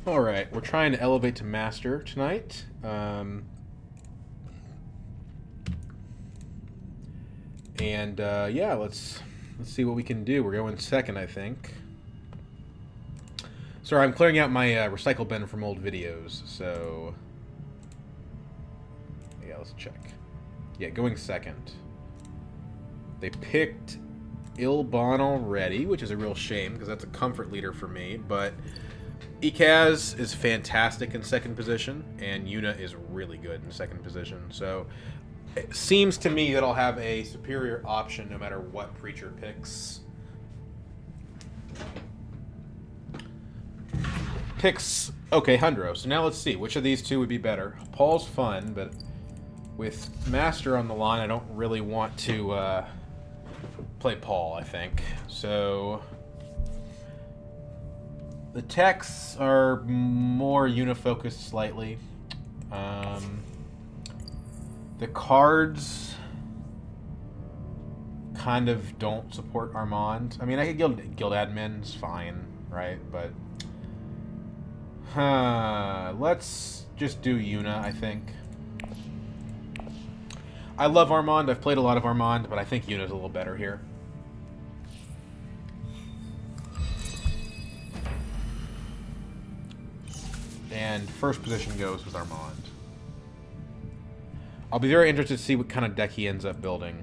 Alright, we're trying to elevate to Master tonight. Yeah, let's see what we can do. We're going second, I think. Sorry, I'm clearing out my recycle bin from old videos, so... Yeah, let's check. Yeah, going second. They picked Ilban already, which is a real shame, because that's a comfort leader for me, but... Ikaz is fantastic in second position, and Yuna is really good in second position, so... It seems to me that I'll have a superior option no matter what Preacher picks. Okay, Hundro. So now let's see. Which of these two would be better? Paul's fun, but with Master on the line, I don't really want to play Paul, I think. So... The techs are more Yuna-focused slightly. The cards kind of don't support Armand. I mean, I could guild admins, fine, right? But let's just do Yuna, I think. I love Armand. I've played a lot of Armand, but I think Yuna's a little better here. And first position goes with Armand. I'll be very interested to see what kind of deck he ends up building.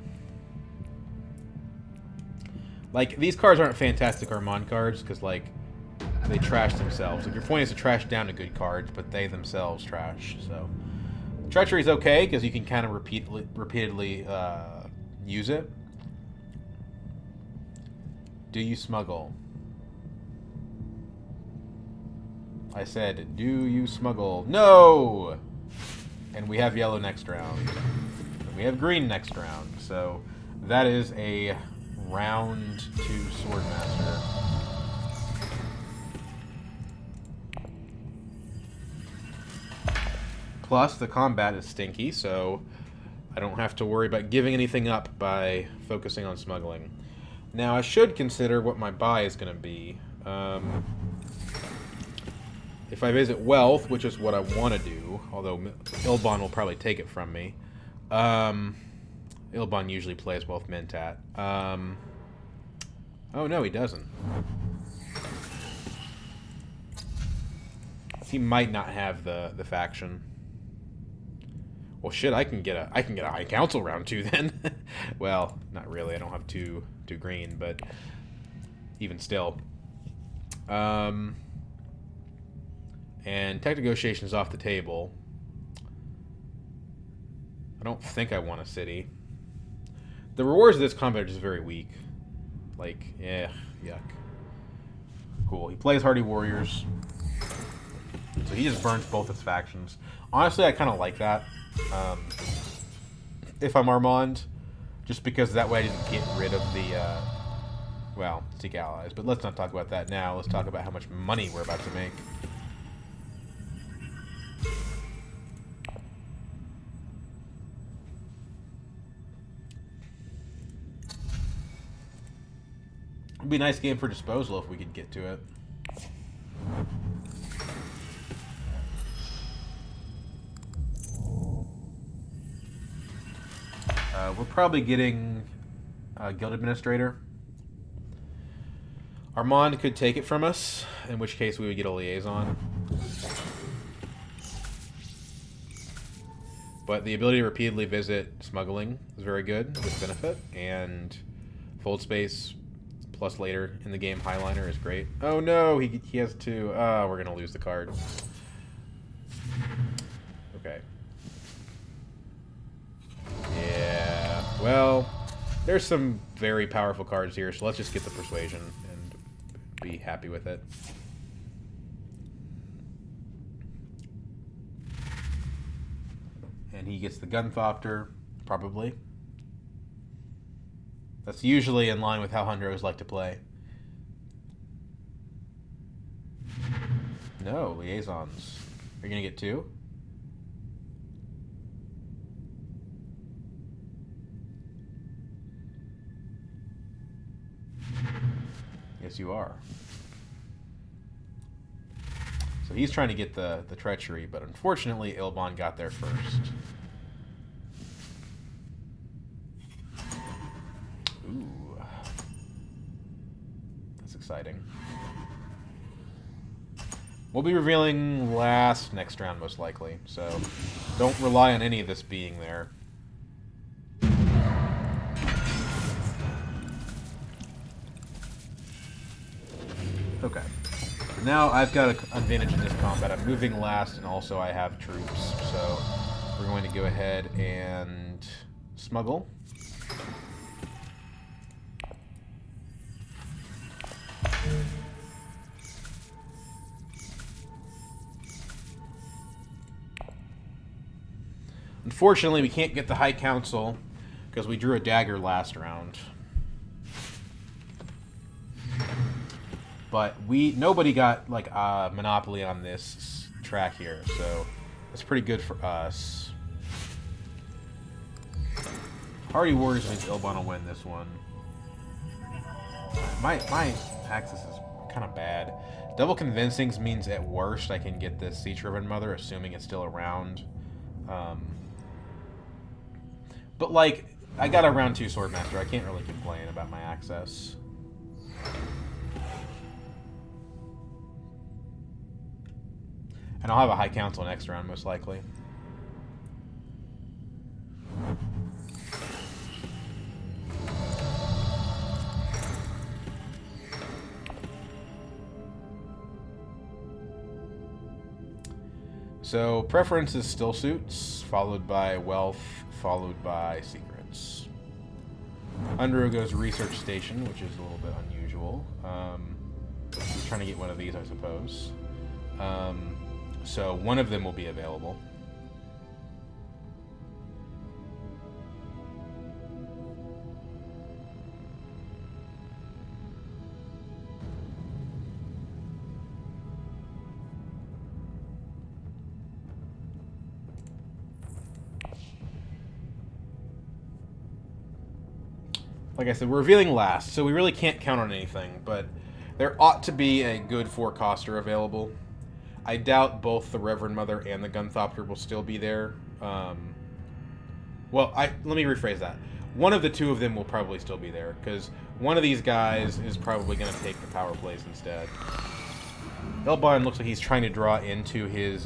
Like, these cards aren't fantastic Armand cards, because, like, they trash themselves. Like, your point is to trash down to good cards, but they themselves trash, so... Treachery's okay, because you can kind of repeatedly use it. Do you smuggle? I said, do you smuggle? No! And we have yellow next round. And we have green next round. So that is a round 2 Swordmaster. Plus, the combat is stinky, so I don't have to worry about giving anything up by focusing on smuggling. Now, I should consider what my buy is going to be. If I visit Wealth, which is what I want to do, although Ilban will probably take it from me. Ilban usually plays Wealth Mentat. Oh, no, he doesn't. He might not have the faction. Well, shit, I can get a High Council round 2 then. Well, not really. I don't have two green, but even still. And tech negotiation is off the table. I don't think I want a city. The rewards of this combat are just very weak. Like, yeah, yuck. Cool. He plays Hardy Warriors. So he just burns both his factions. Honestly, I kind of like that. If I'm Armand. Just because that way I just get rid of the, well, seek allies. But let's not talk about that now. Let's talk about how much money we're about to make. It'd be a nice game for disposal if we could get to it. We're probably getting Guild Administrator. Armand could take it from us, in which case we would get a liaison. But the ability to repeatedly visit smuggling is very good with benefit, and fold space plus later in the game Highliner is great. Oh no, he has to. We're gonna lose the card. Okay. Yeah. Well, there's some very powerful cards here, so let's just get the persuasion and be happy with it. And he gets the Gunthopter, probably. That's usually in line with how Hundros like to play. No, liaisons. Are you going to get 2? Yes, you are. So So he's trying to get the treachery, but unfortunately Ilbon got there first. Ooh. That's exciting. We'll be revealing next round, most likely. So don't rely on any of this being there. Okay. Now I've got an advantage in this combat. I'm moving last, and also I have troops. So we're going to go ahead and smuggle. Unfortunately, we can't get the High Council because we drew a dagger last round. But nobody got like a monopoly on this track here, so that's pretty good for us. Hardy Warriors means Ilbon will win this one. My axis is kind of bad. Double Convincings means at worst I can get this Sea Driven Mother, assuming it's still around. But like, I got a round 2 Swordmaster. I can't really complain about my access. And I'll have a High Council next round, most likely. So, preference is still suits, followed by wealth, followed by secrets. Unro goes research station, which is a little bit unusual. He's trying to get one of these, I suppose. So one of them will be available. Like I said, we're revealing last, so we really can't count on anything, but there ought to be a good 4-coster available. I doubt both the Reverend Mother and the Gunthopter will still be there. Well, let me rephrase that. One of the two of them will probably still be there, because one of these guys is probably going to take the power plays instead. Ilbon looks like he's trying to draw into his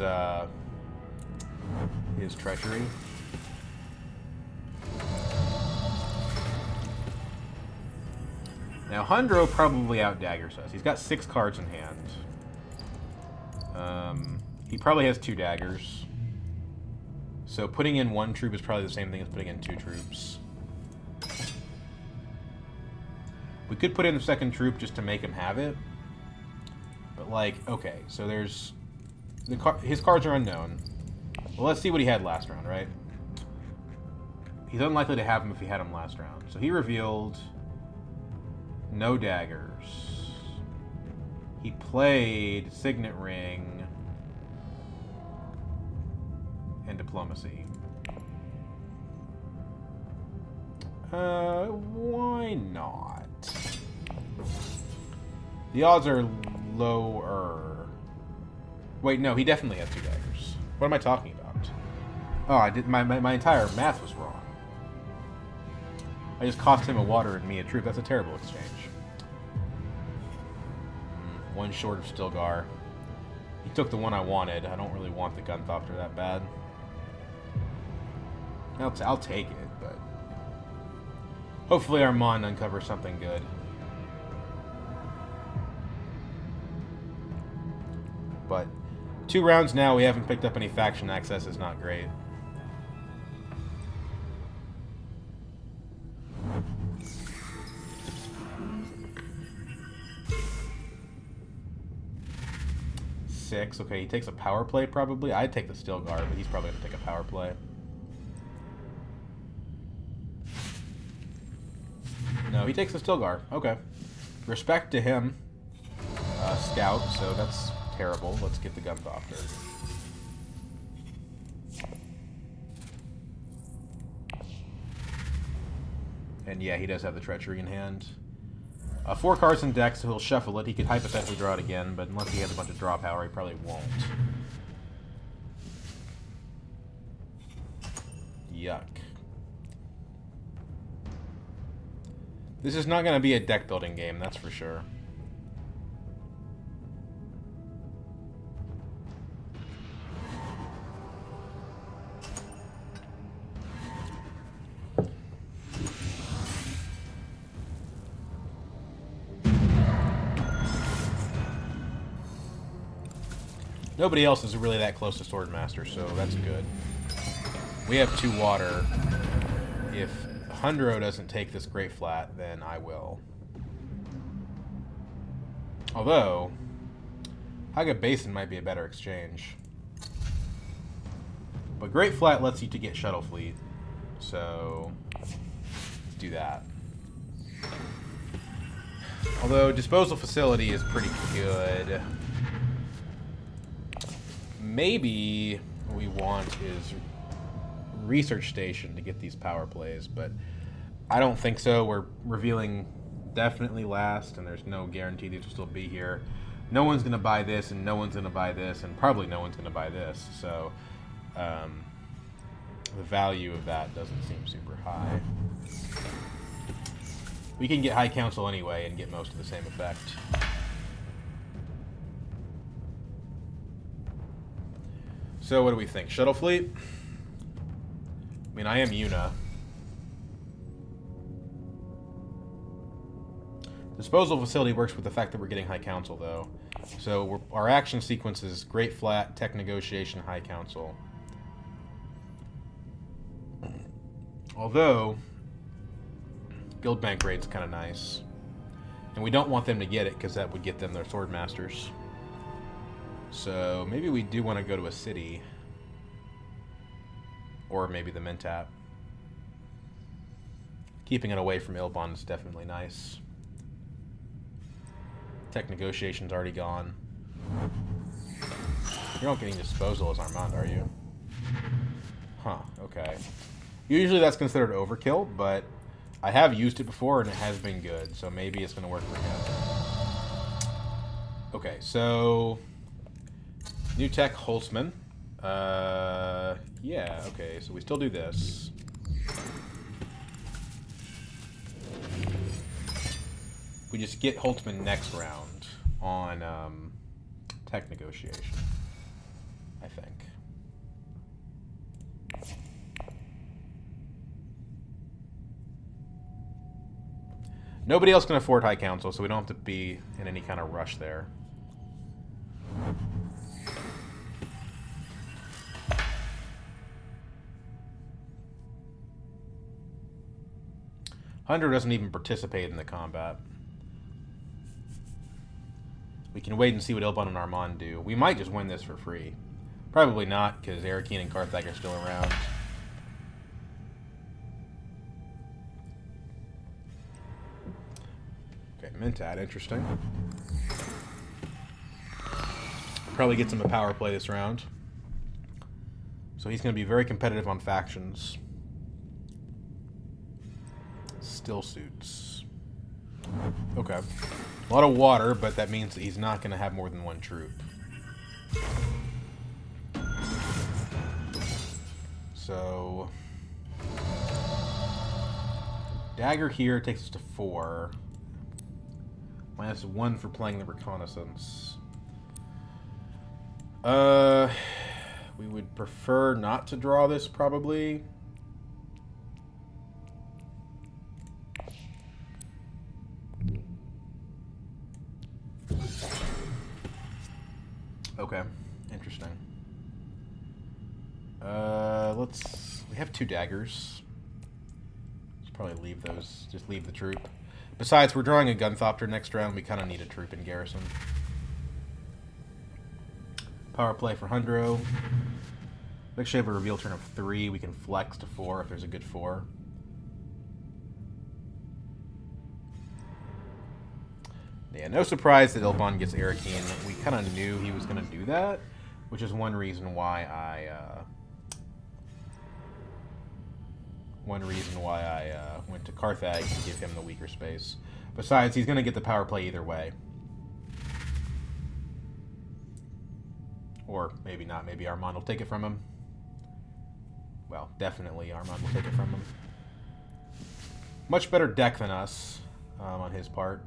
treachery. Now, Hundro probably out-daggers us. He's got 6 cards in hand. He probably has 2 daggers. So putting in 1 troop is probably the same thing as putting in 2 troops. We could put in the 2nd troop just to make him have it. But, like, okay, so there's... his cards are unknown. Well, let's see what he had last round, right? He's unlikely to have him if he had him last round. So he revealed... no daggers. He played Signet Ring and Diplomacy. Why not? The odds are lower. Wait, no, he definitely has 2 daggers. What am I talking about? Oh, I did my entire math was wrong. I just cost him a water and me a troop. That's a terrible exchange. 1 short of Stilgar. He took the one I wanted. I don't really want the Gunthopter that bad. I'll take it, but... hopefully Armand uncovers something good. But 2 rounds now, we haven't picked up any faction access. Is not great. Six. Okay, he takes a power play probably. I'd take the Stilgar, but he's probably going to take a power play. No, he takes the Stilgar. Okay. Respect to him. Scout, so that's terrible. Let's get the Gunthopter. And yeah, he does have the treachery in hand. 4 cards in deck, so he'll shuffle it. He could hypothetically draw it again, but unless he has a bunch of draw power, he probably won't. Yuck. This is not going to be a deck building game, that's for sure. Nobody else is really that close to Swordmaster, so that's good. We have 2 water. If Hundro doesn't take this Great Flat, then I will. Although, Haga Basin might be a better exchange. But Great Flat lets you to get Shuttle Fleet, so let's do that. Although, Disposal Facility is pretty good. Maybe what we want is Research Station to get these power plays, but I don't think so. We're revealing definitely last, and there's no guarantee these will still be here. No one's going to buy this, and no one's going to buy this, and probably no one's going to buy this. So the value of that doesn't seem super high. We can get High Council anyway and get most of the same effect. So what do we think? Shuttle Fleet? I mean, I am Yuna. Disposal Facility works with the fact that we're getting High Council, though. So our action sequence is Great Flat, Tech Negotiation, High Council. Although, Guild Bank Raid's kind of nice. And we don't want them to get it, because that would get them their Swordmasters. So maybe we do want to go to a city. Or maybe the Mintap. Keeping it away from Ilbon is definitely nice. Tech Negotiation's already gone. You're not getting Disposal as Armand, are you? Huh, okay. Usually that's considered overkill, but I have used it before and it has been good, so maybe it's going to work for him. Okay, so... New Tech Holtzman. Yeah, okay, so we still do this. We just get Holtzman next round on Tech Negotiation, I think. Nobody else can afford High Council, so we don't have to be in any kind of rush there. Hundred doesn't even participate in the combat. We can wait and see what Ilbon and Armand do. We might just win this for free. Probably not, because Arakeen and Karthag are still around. Okay, Mentat, interesting. Probably gets him a power play this round. So he's going to be very competitive on factions. Still suits. Okay. A lot of water, but that means that he's not going to have more than 1 troop. So... Dagger here takes us to 4. -1 for playing the Reconnaissance. We would prefer not to draw this, probably. Okay, interesting. We have 2 daggers. Let's probably leave those, just leave the troop. Besides, we're drawing a Gunthopter next round. We kind of need a troop in garrison. Power play for Hundro. Next, we have a reveal turn of 3. We can flex to 4 if there's a good 4. Yeah, no surprise that Ilbon gets Arakeen. We kind of knew he was going to do that, which is one reason why I one reason why I went to Carthage to give him the weaker space. Besides, he's going to get the power play either way. Or maybe not. Maybe Armand will take it from him. Well, definitely Armand will take it from him. Much better deck than us on his part.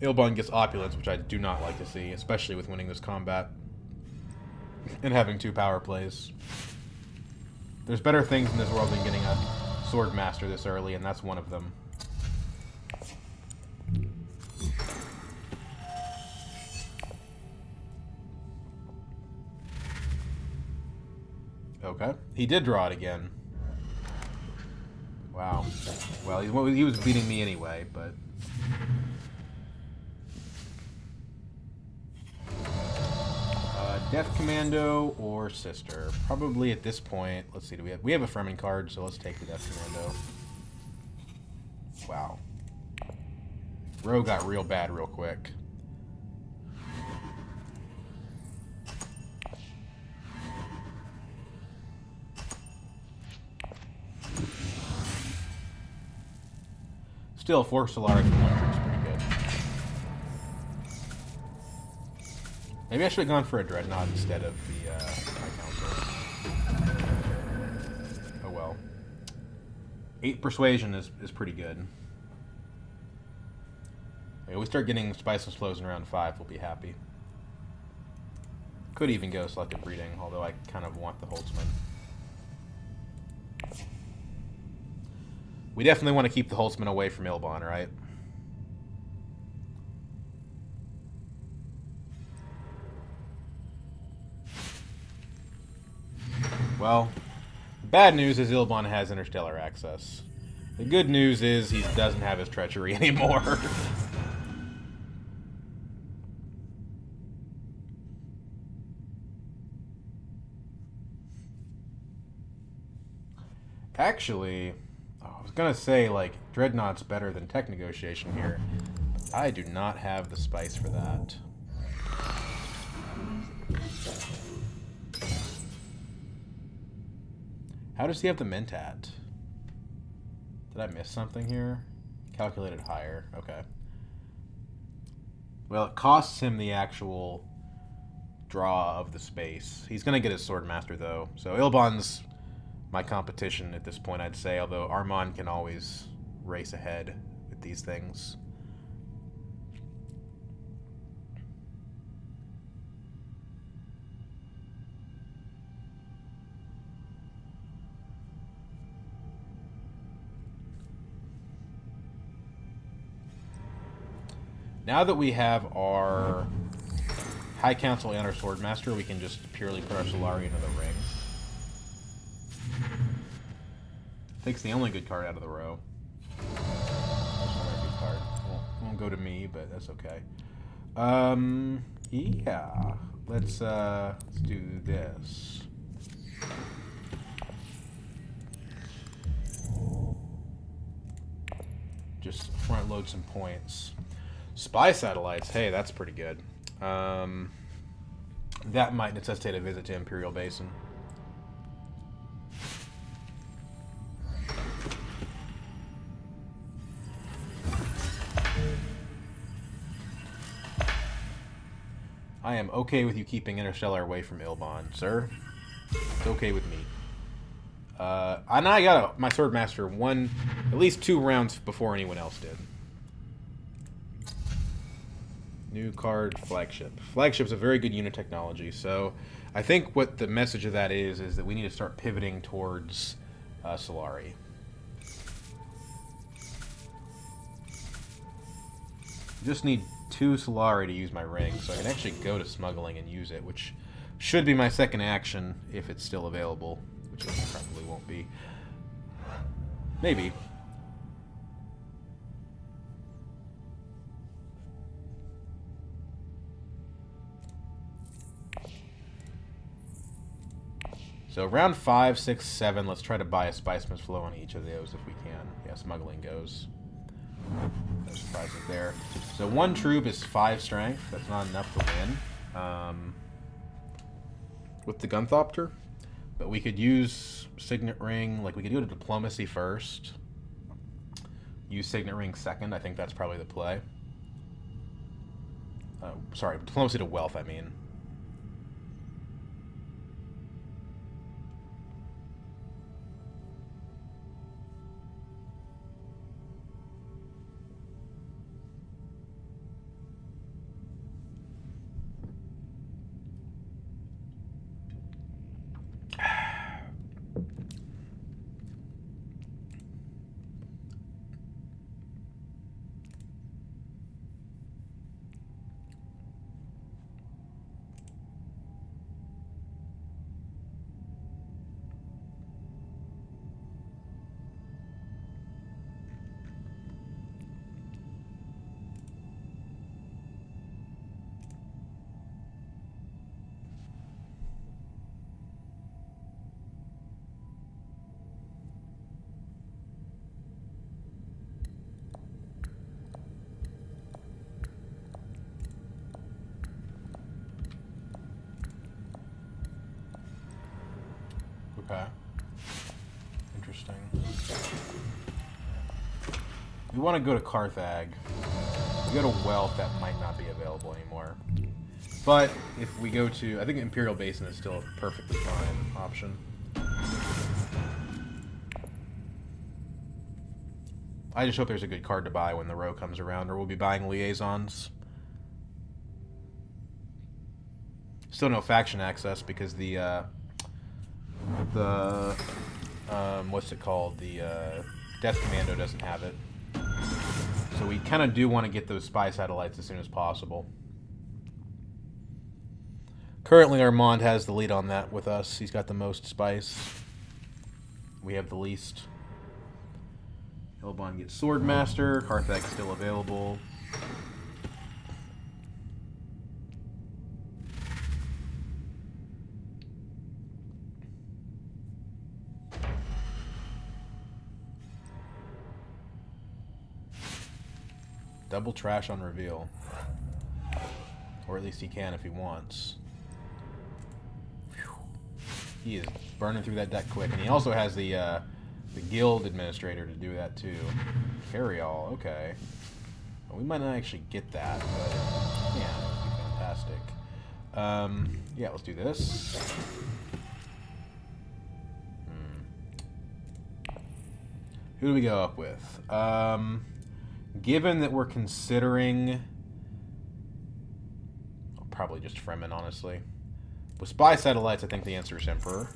Ilbon gets opulence, which I do not like to see, especially with winning this combat and having 2 power plays. There's better things in this world than getting a Swordmaster this early, and that's one of them. Okay. He did draw it again. Wow. Well, he was beating me anyway, but... Death Commando or Sister? Probably at this point. Let's see. We have a Fremen card, so let's take the Death Commando. Wow. Row got real bad real quick. Still, 4 Solari from 1 troops pretty good. Maybe I should have gone for a Dreadnought instead of the High Council. Oh well. 8 Persuasion is pretty good. If we start getting Spice and Slows in round 5, we'll be happy. Could even go Selective Breeding, although I kind of want the Holtzman. We definitely want to keep the Holtzman away from Ilbon, right? Well, the bad news is Ilbon has interstellar access. The good news is he doesn't have his treachery anymore. Actually, I was gonna say, like, Dreadnought's better than Tech Negotiation here. I do not have the spice for that. How does he have the Mentat? Did I miss something here? Calculated higher. Okay. Well, it costs him the actual draw of the space. He's going to get his Swordmaster, though. So Ilbon's my competition at this point, I'd say, although Armand can always race ahead with these things. Now that we have our High Council and our Swordmaster, we can just purely put our Solari into the ring. Takes the only good card out of the row. There's another good card. Won't go to me, but that's okay. Yeah. Let's do this. Just front load some points. Spy satellites, hey, that's pretty good. That might necessitate a visit to Imperial Basin. I am okay with you keeping Interstellar away from Ilbon, sir. It's okay with me. And I got my Swordmaster at least 2 rounds before anyone else did. New card, Flagship. Flagship's a very good unit technology, so I think what the message of that is that we need to start pivoting towards Solari. Just need 2 Solari to use my ring, so I can actually go to smuggling and use it, which should be my second action if it's still available, which it probably won't be. Maybe. So round 5, 6, 7, let's try to buy a Spiceman's Flow on each of those if we can. Yeah, smuggling goes. No surprises there. So 1 troop is 5 strength. That's not enough to win. With the Gunthopter. But we could use Signet Ring. Like, we could do it to Diplomacy first. Use Signet Ring second. I think that's probably the play. Sorry, Diplomacy to Wealth, I mean. Okay. Interesting. We want to go to Carthag. If we go to Wealth, that might not be available anymore. But if we go to... I think Imperial Basin is still a perfectly fine option. I just hope there's a good card to buy when the row comes around, or we'll be buying Liaisons. Still no faction access because the what's it called? The Death Commando doesn't have it. So we kind of do want to get those spy satellites as soon as possible. Currently, Armand has the lead on that with us. He's got the most spice. We have the least. Elbon gets Swordmaster. Carthag's still available. Double trash on reveal. Or at least he can if he wants. Whew. He is burning through that deck quick. And he also has the guild administrator to do that too. Carry all, okay. Well, we might not actually get that, but yeah, that would be fantastic. Yeah, let's do this. Who do we go up with? Given that we're considering... probably just Fremen, honestly. With spy satellites, I think the answer is Emperor.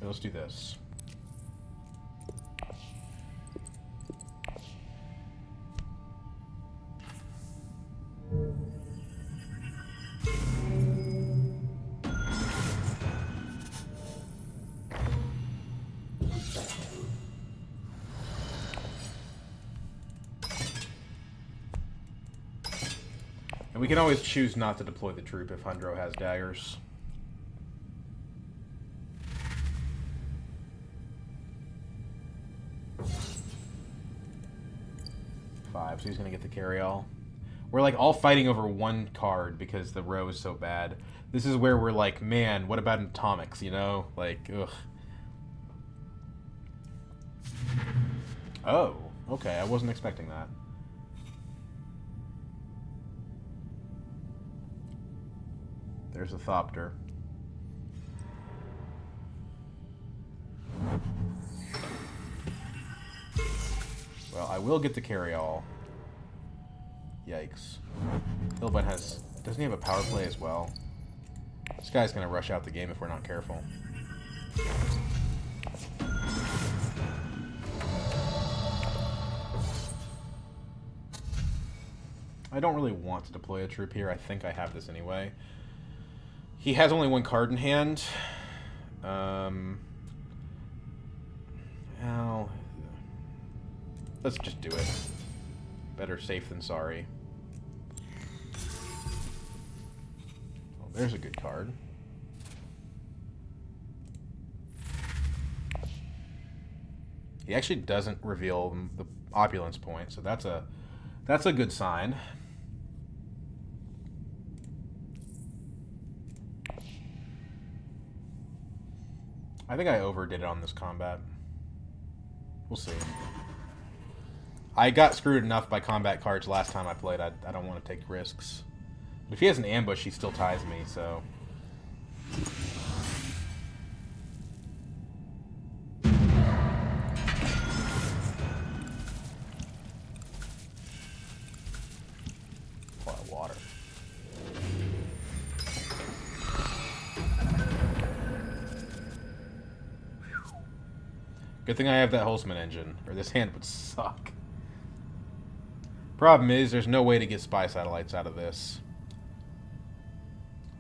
Let's do this. And we can always choose not to deploy the troop if Hundro has daggers. So he's going to get the carry-all. We're like all fighting over one card because the row is so bad. This is where we're like, man, what about atomics, you know? Like, ugh. Oh, okay, I wasn't expecting that. There's a Thopter. Well, I will get the carry-all. Yikes. Ilbun doesn't he have a power play as well? This guy's gonna rush out the game if we're not careful. I don't really want to deploy a troop here. I think I have this anyway. He has only one card in hand. Let's just do it. Better safe than sorry. there's a good card. He actually doesn't reveal the opulence point, so that's a good sign. I think I overdid it on this combat. We'll see. I got screwed enough by combat cards last time I played. I don't want to take risks. But if he has an ambush, he still ties me, so... A lot of water. Good thing I have that Holtzman engine, or this hand would suck. Problem is, there's no way to get spy satellites out of this.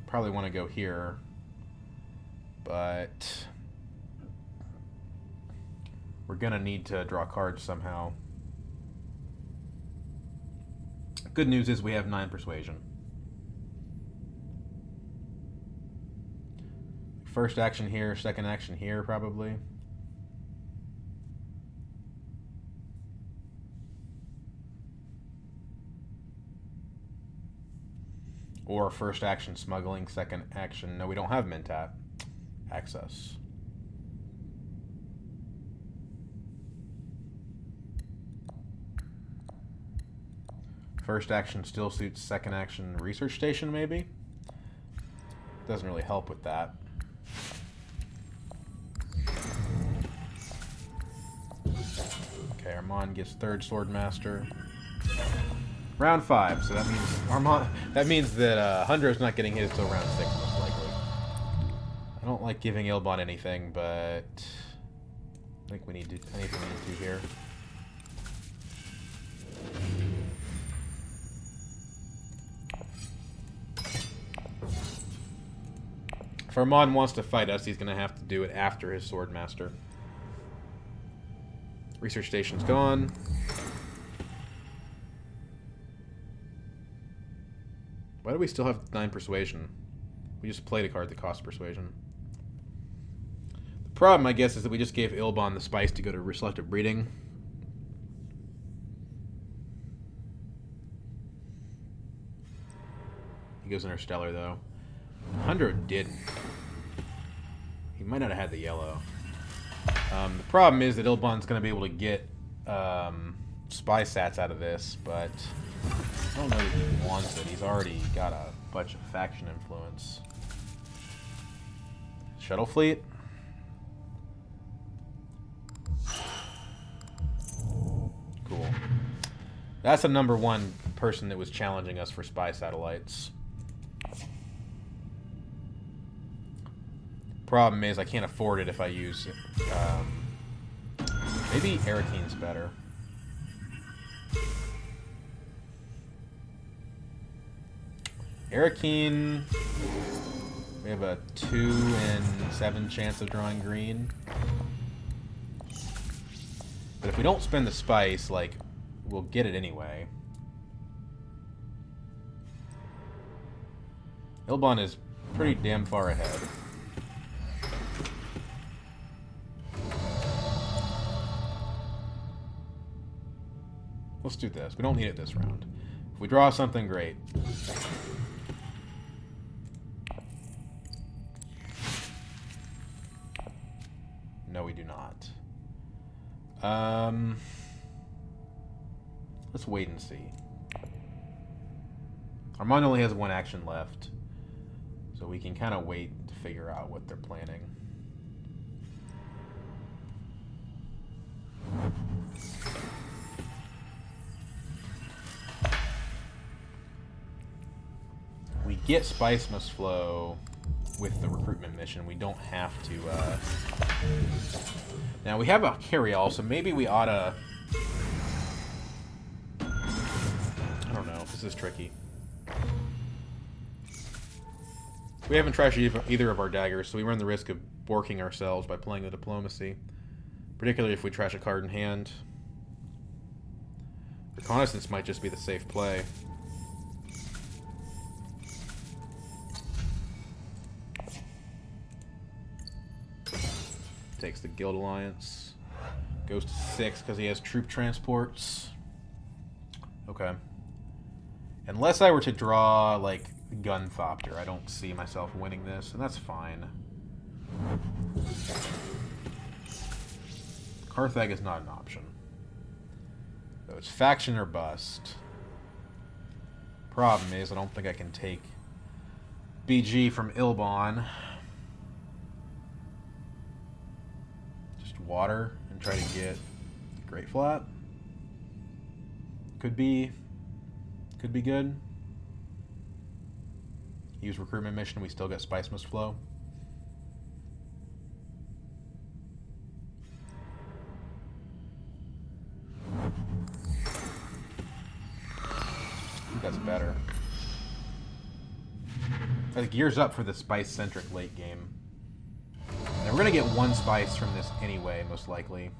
Probably want to go here, but we're gonna need to draw cards somehow. Good news is we have 9 persuasion. First action here, second action here, probably. Or first action smuggling, second action... No, we don't have Mentat. Access. First action still suits second action research station, maybe? Doesn't really help with that. Okay, Armand gets third Swordmaster. Round 5, so that means Armand. That means that Hundra's not getting his till round 6, most likely. I don't like giving Ilbon anything, but I think we need to anything we need to here. If Armand wants to fight us, he's going to have to do it after his Swordmaster. Research station's gone. Why do we still have 9 persuasion? We just played a card that costs persuasion. The problem, I guess, is that we just gave Ilbon the spice to go to selective breeding. He goes Interstellar, though. 100 didn't. He might not have had the yellow. The problem is that Ilbon's going to be able to get spy sats out of this, but I don't know that he wants it. He's already got a bunch of faction influence. Shuttle fleet. Cool. That's the #1 person that was challenging us for spy satellites. Problem is, I can't afford it if I use it. Maybe Arakine's better. Arakine, we have a 2 in 7 chance of drawing green. But if we don't spend the spice, like, we'll get it anyway. Ilbon is pretty damn far ahead. Let's do this. We don't need it this round. If we draw something, great. No, we do not. Let's wait and see. Armand only has 1 action left, so we can kind of wait to figure out what they're planning. We get Spice Must Flow with the recruitment mission. We don't have to... Now, we have a carry-all, so maybe we ought to... I don't know. This is tricky. We haven't trashed either of our daggers, so we run the risk of borking ourselves by playing the diplomacy. Particularly if we trash a card in hand. Reconnaissance might just be the safe play. Takes the Guild Alliance. Goes to 6 because he has troop transports. Okay. Unless I were to draw, like, Gunthopter, I don't see myself winning this, and that's fine. Carthag is not an option. So it's faction or bust. Problem is, I don't think I can take BG from Ilbon. Just water and try to get Great Flat. Could be good. Use recruitment mission, we still get Spice Must Flow. I think that's better. It gears up for the spice-centric late game. And we're gonna get 1 spice from this anyway, most likely.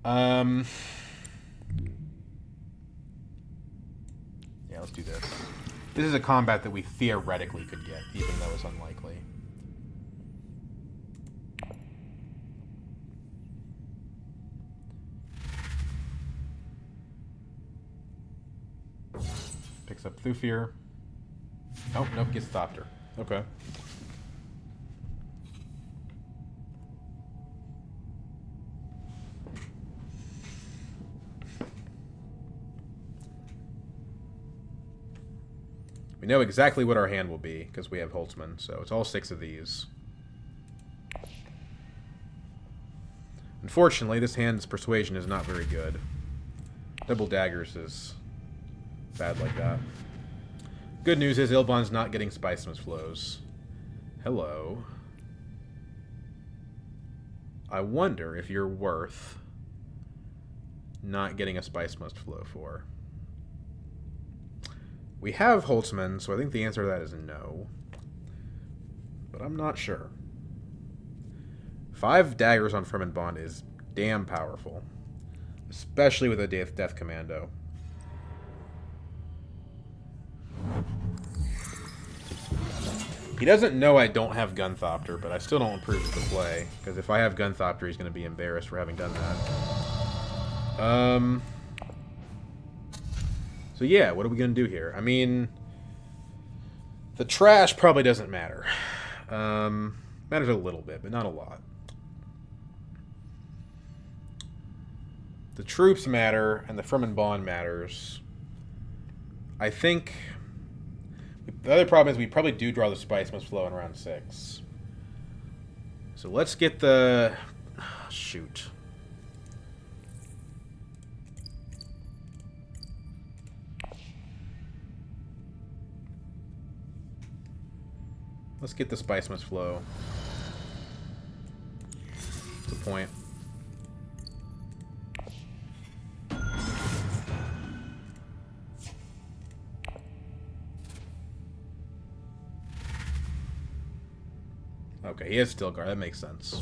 Yeah, let's do this. This is a combat that we theoretically could get, even though it's unlikely. Picks up Thufir. Oh, nope, gets Thopter. Okay. We know exactly what our hand will be, because we have Holtzman, so it's all 6 of these. Unfortunately, this hand's persuasion is not very good. Double daggers is bad like that. Good news is Ilbon's not getting Spice Must Flows. Hello. I wonder if you're worth not getting a Spice Must Flow for. We have Holtzman, so I think the answer to that is no. But I'm not sure. 5 daggers on Firm and Bond is damn powerful. Especially with a Death Commando. He doesn't know I don't have Gunthopter, but I still don't approve of the play. Because if I have Gunthopter, he's going to be embarrassed for having done that. So yeah, what are we going to do here? I mean, the trash probably doesn't matter. Matters a little bit, but not a lot. The troops matter, and the Firm and Bond matters. I think the other problem is we probably do draw the Spice Must Flow in round 6. So let's get the... shoot. Let's get the Spice Must Flow. What's the point? Okay, he has Stilgar. That makes sense.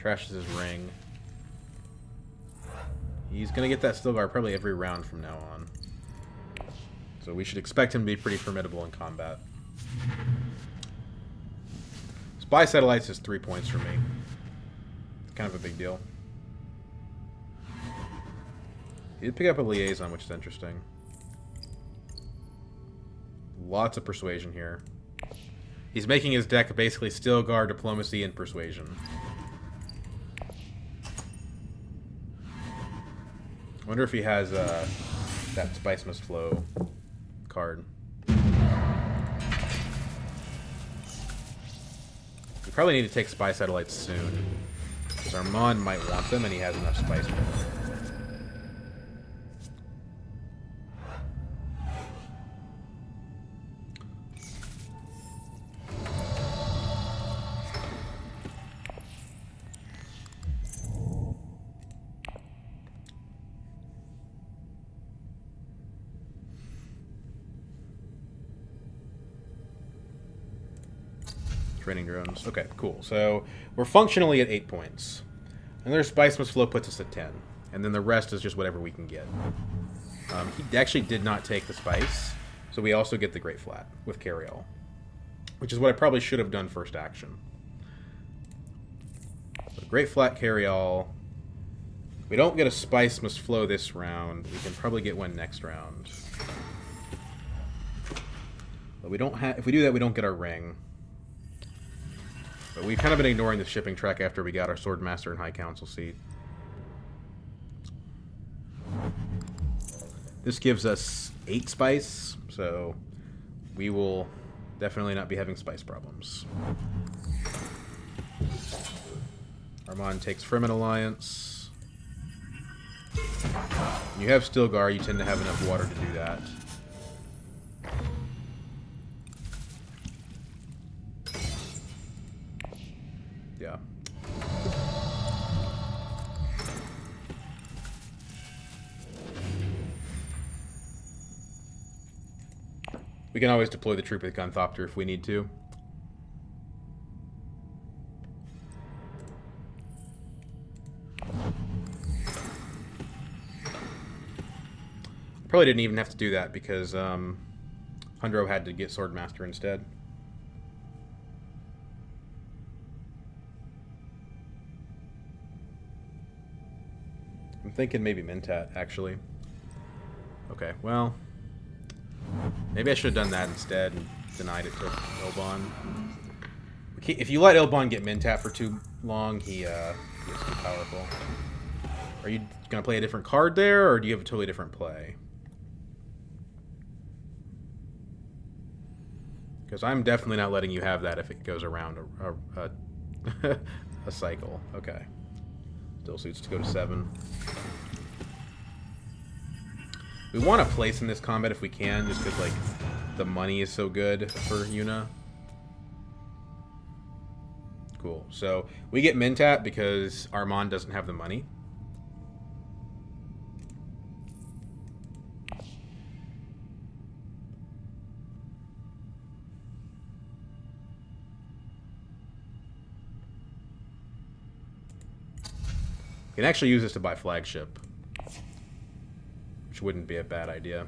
Trashes his ring. He's going to get that Stilgar probably every round from now on. So we should expect him to be pretty formidable in combat. Spy Satellites is 3 points for me. Kind of a big deal. He did pick up a Liaison, which is interesting. Lots of persuasion here. He's making his deck basically Stilgar, Diplomacy, and Persuasion. I wonder if he has that Spice Must Flow card. We probably need to take Spy Satellites soon. Because Armand might want them, and he has enough spice for them. Training drones. Okay, cool. So we're functionally at 8 points. Another Spice Must Flow puts us at 10. And then the rest is just whatever we can get. He actually did not take the Spice, so we also get the Great Flat with Carryall. Which is what I probably should have done first action. So Great Flat Carryall. We don't get a Spice Must Flow this round. We can probably get one next round. But we don't have. If we do that, we don't get our ring. But we've kind of been ignoring the shipping track after we got our Swordmaster and High Council seat. This gives us 8 spice, so we will definitely not be having spice problems. Armand takes Fremen Alliance. You have Stilgar, you tend to have enough water to do that. Yeah. We can always deploy the troop with Gunthopter if we need to. Probably didn't even have to do that because Hundro had to get Swordmaster instead. I'm thinking maybe Mentat, actually. Okay, well, maybe I should have done that instead and denied it to Ilbon. If you let Ilbon get Mentat for too long, he gets too powerful. Are you going to play a different card there, or do you have a totally different play? Because I'm definitely not letting you have that if it goes around a cycle. Okay. Still suits to go to 7. We want to place in this combat if we can, just because, like, the money is so good for Yuna. Cool. So, we get Mentat because Armand doesn't have the money. We can actually use this to buy flagship, which wouldn't be a bad idea.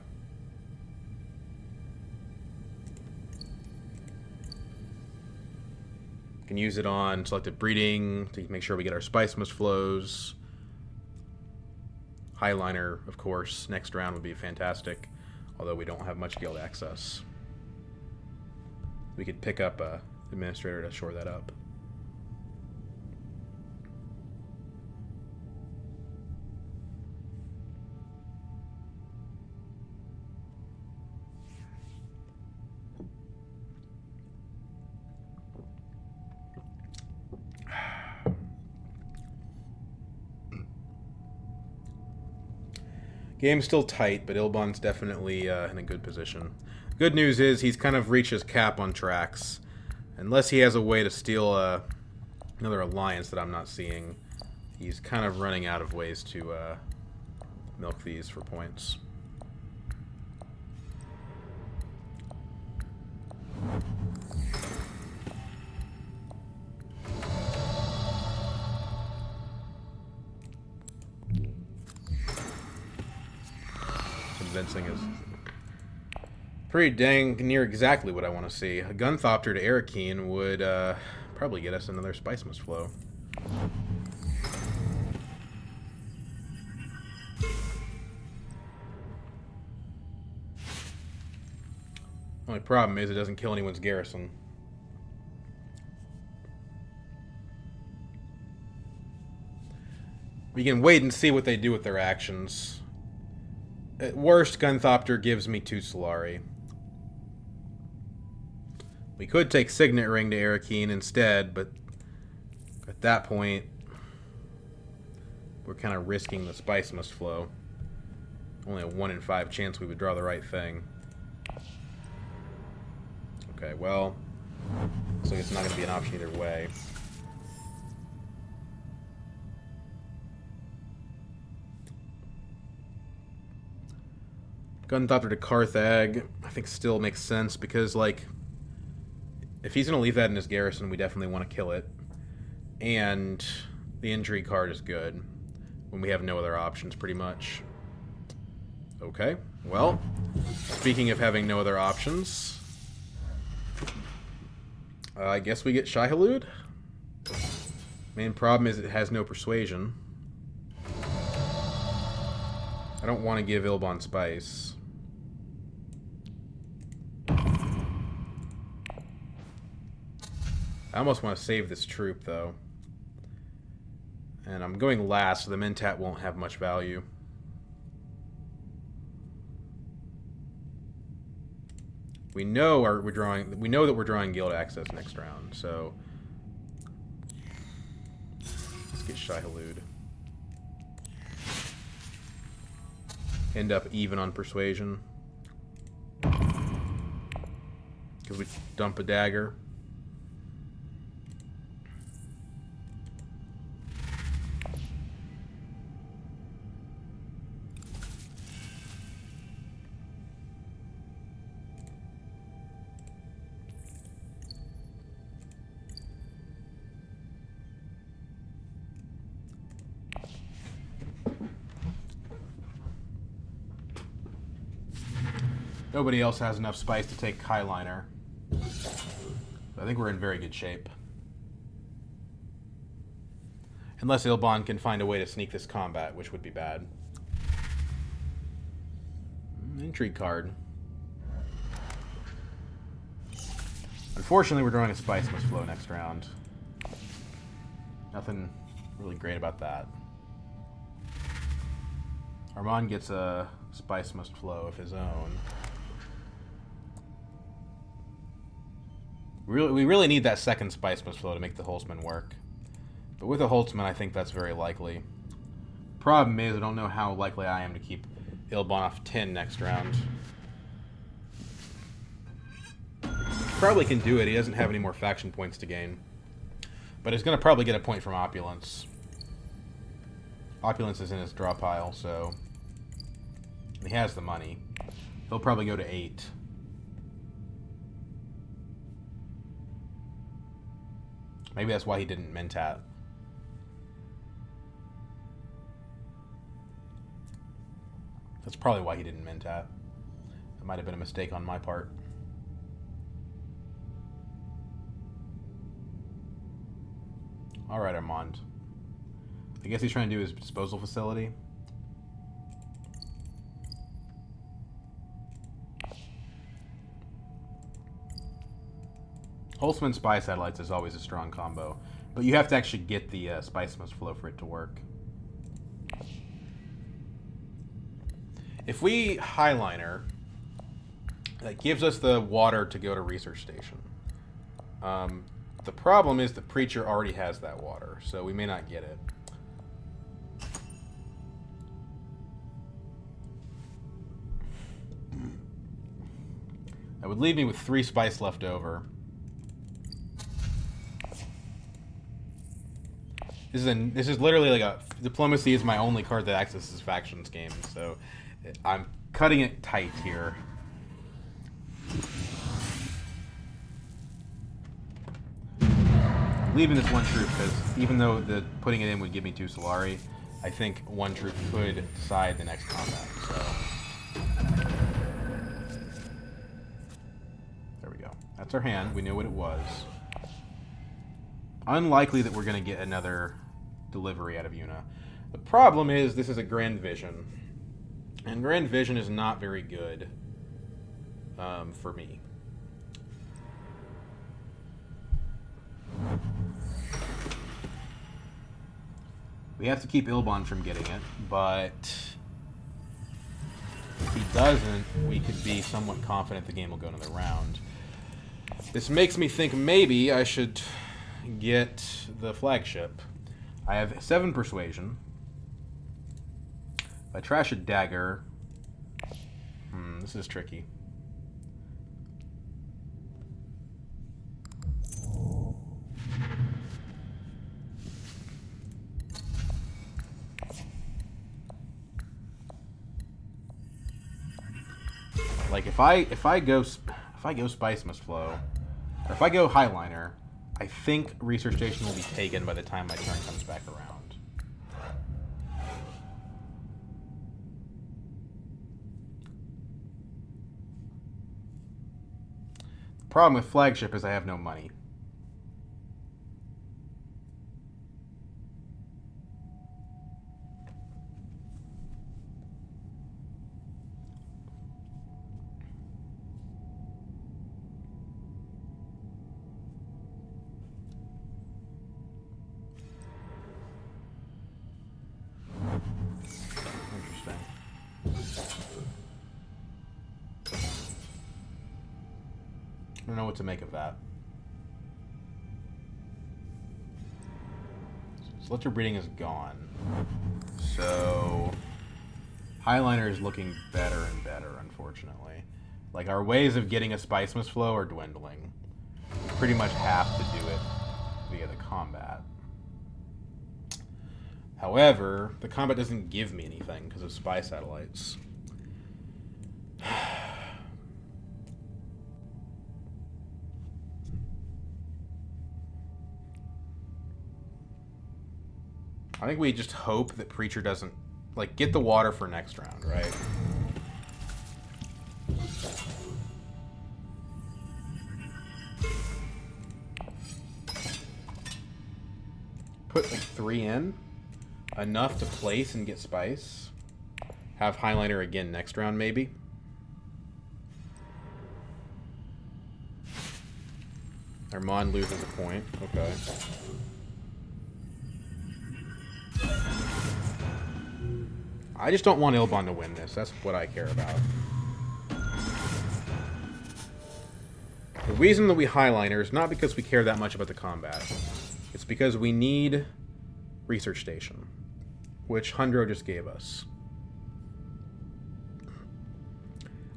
Can use it on selective breeding to make sure we get our Spice Must Flows. Highliner, of course, next round would be fantastic, although we don't have much guild access. We could pick up a administrator to shore that up. Game's still tight, but Ilbon's definitely in a good position. Good news is he's kind of reached his cap on tracks. Unless he has a way to steal another alliance that I'm not seeing, he's kind of running out of ways to milk these for points. Convincing is pretty dang near exactly what I want to see. A Gunthopter to Arakeen would probably get us another Spice Must Flow. Only problem is it doesn't kill anyone's garrison. We can wait and see what they do with their actions. At worst, Gunthopter gives me 2 Solari. We could take Signet Ring to Arakeen instead, but at that point, we're kind of risking the Spice Must Flow. Only a 1 in 5 chance we would draw the right thing. Okay, well, so it's not going to be an option either way. Gunthopter to Carthag, I think still makes sense because, like, if he's going to leave that in his garrison, we definitely want to kill it. And The intrigue card is good when we have no other options, pretty much. Okay, well, speaking of having no other options, I guess we get Shai-Hulud. Main problem is it has no persuasion. I don't want to give Ilbon Spice. I almost want to save this troop, though. And I'm going last, so the Mentat won't have much value. We know that we're drawing guild access next round, so let's get Shai-Hulud. End up even on persuasion. Because we dump a dagger. Nobody else has enough spice to take Highliner. I think we're in very good shape. Unless Ilbon can find a way to sneak this combat, which would be bad. Intrigue card. Unfortunately, we're drawing a Spice Must Flow next round. Nothing really great about that. Armand gets a Spice Must Flow of his own. We really need that second Spice Must Flow to make the Holtzman work. But with a Holtzman, I think that's very likely. Problem is, I don't know how likely I am to keep Ilbon off 10 next round. Probably can do it. He doesn't have any more faction points to gain. But he's going to probably get a point from Opulence. Opulence is in his draw pile, so he has the money. He'll probably go to 8. Maybe that's why he didn't Mentat. That's probably why he didn't Mentat. That might have been a mistake on my part. Alright, Armand. I guess he's trying to do his disposal facility. Holtzman Spy Satellites is always a strong combo, but you have to actually get the Spice Must Flow for it to work. If we Highliner, that gives us the water to go to Research Station. The problem is the Preacher already has that water, so we may not get it. That would leave me with 3 spice left over. This is literally like a diplomacy is my only card that accesses factions games, so I'm cutting it tight here. I'm leaving this one troop because even though putting it in would give me 2 Solari, I think one troop could decide the next combat. So there we go. That's our hand. We knew what it was. Unlikely that we're going to get another delivery out of Yuna. The problem is this is a Grand Vision. And Grand Vision is not very good for me. We have to keep Ilbon from getting it, but if he doesn't, we could be somewhat confident the game will go another round. This makes me think maybe I should get the flagship. I have 7 persuasion. If I trash a dagger, this is tricky. Like if I go Spice Must Flow, or if I go Highliner, I think Research Station will be taken by the time my turn comes back around. The problem with Flagship is I have no money. I don't know what to make of that. Selector Breeding is gone. So Highliner is looking better and better, unfortunately. Like, our ways of getting a Spice Mist flow are dwindling. We pretty much have to do it via the combat. However, the combat doesn't give me anything because of spy satellites. I think we just hope that Preacher doesn't, like, get the water for next round, right? Put, like, 3 in. Enough to place and get Spice. Have Highliner again next round, maybe. Armand loses a point. Okay. I just don't want Ilbon to win this. That's what I care about. The reason that we Highliner is not because we care that much about the combat. It's because we need Research Station, which Hundro just gave us.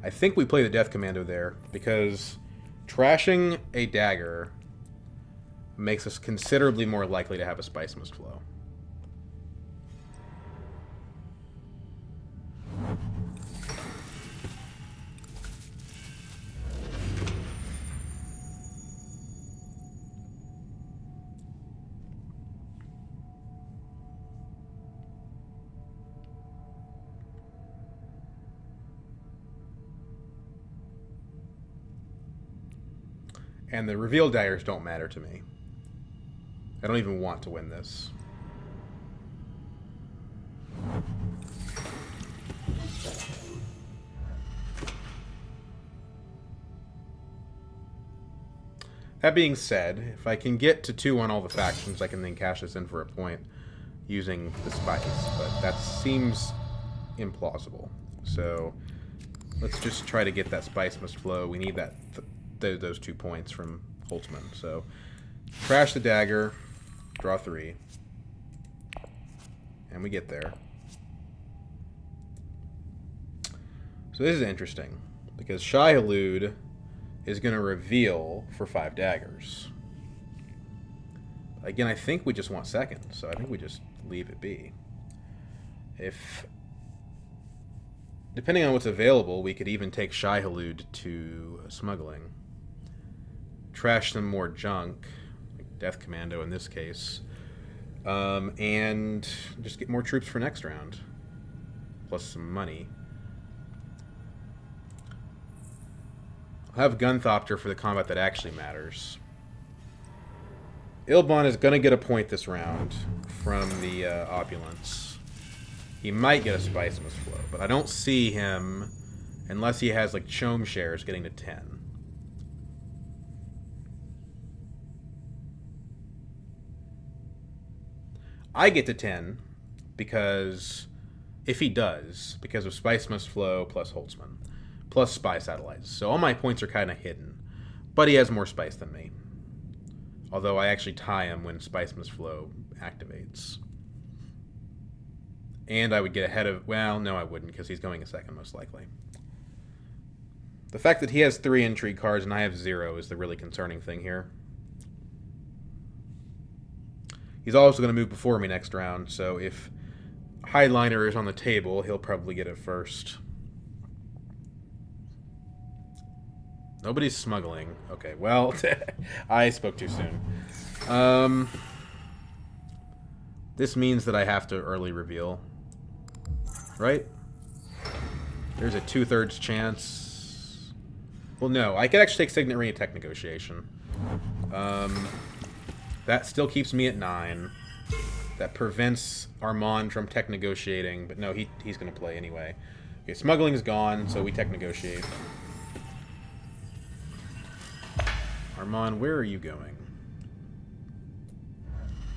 I think we play the Death Commando there because trashing a dagger makes us considerably more likely to have a Spice Mist flow. And the reveal daggers don't matter to me. I don't even want to win this. That being said, if I can get to 2 on all the factions, I can then cash this in for a point using the Spice, but that seems implausible. So let's just try to get that Spice Mist flow. We need that those 2 points from Holtzman. So trash the dagger, draw 3, and we get there. So this is interesting because Shai-Hulud is going to reveal for 5 daggers. Again, I think we just want seconds, so I think we just leave it be. If, depending on what's available, we could even take Shai-Hulud to smuggling. Trash some more junk, like Death Commando in this case, and just get more troops for next round, plus some money. I'll have Gunthopter for the combat that actually matters. Ilbon is going to get a point this round from the Opulence. He might get a Spice Mist flow, but I don't see him, unless he has like Chome shares, getting to 10. I get to 10 because, if he does, because of Spice Mist flow plus Holtzman, plus spy satellites. So all my points are kind of hidden, but he has more spice than me. Although I actually tie him when Spice Mist flow activates. And I would get ahead of, well, no I wouldn't, because he's going a second most likely. The fact that he has 3 intrigue cards and I have 0 is the really concerning thing here. He's also going to move before me next round, so if Highliner is on the table, he'll probably get it first. Nobody's smuggling. Okay, well, I spoke too soon. This means that I have to early reveal. Right? There's a 2/3 chance. Well, no. I could actually take Signet Ring of Tech Negotiation. That still keeps me at 9. That prevents Armand from tech negotiating. But no, he's going to play anyway. Okay, smuggling is gone, so we tech negotiate. Armand, where are you going?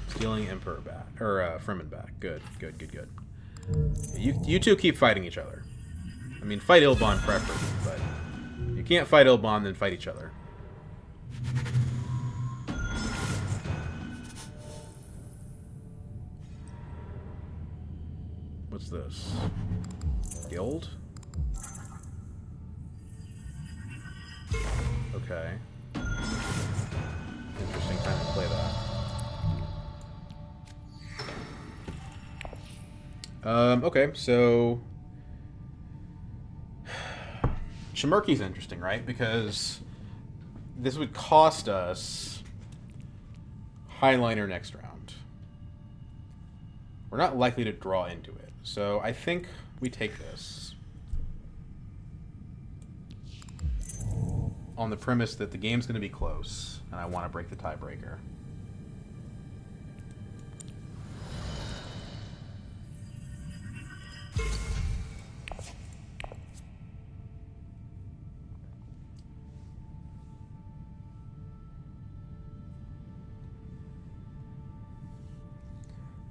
Stealing Emperor back. Or, Fremen back. Good, good, good, good. You two keep fighting each other. I mean, fight Ilbon preferably, but you can't fight Ilbon, then fight each other. What's this? Guild? Okay. Interesting time to play that. Okay, so... Shamirki's interesting, right? Because this would cost us Highliner next round. We're not likely to draw into it. So I think we take this. On the premise that the game's going to be close, and I want to break the tiebreaker.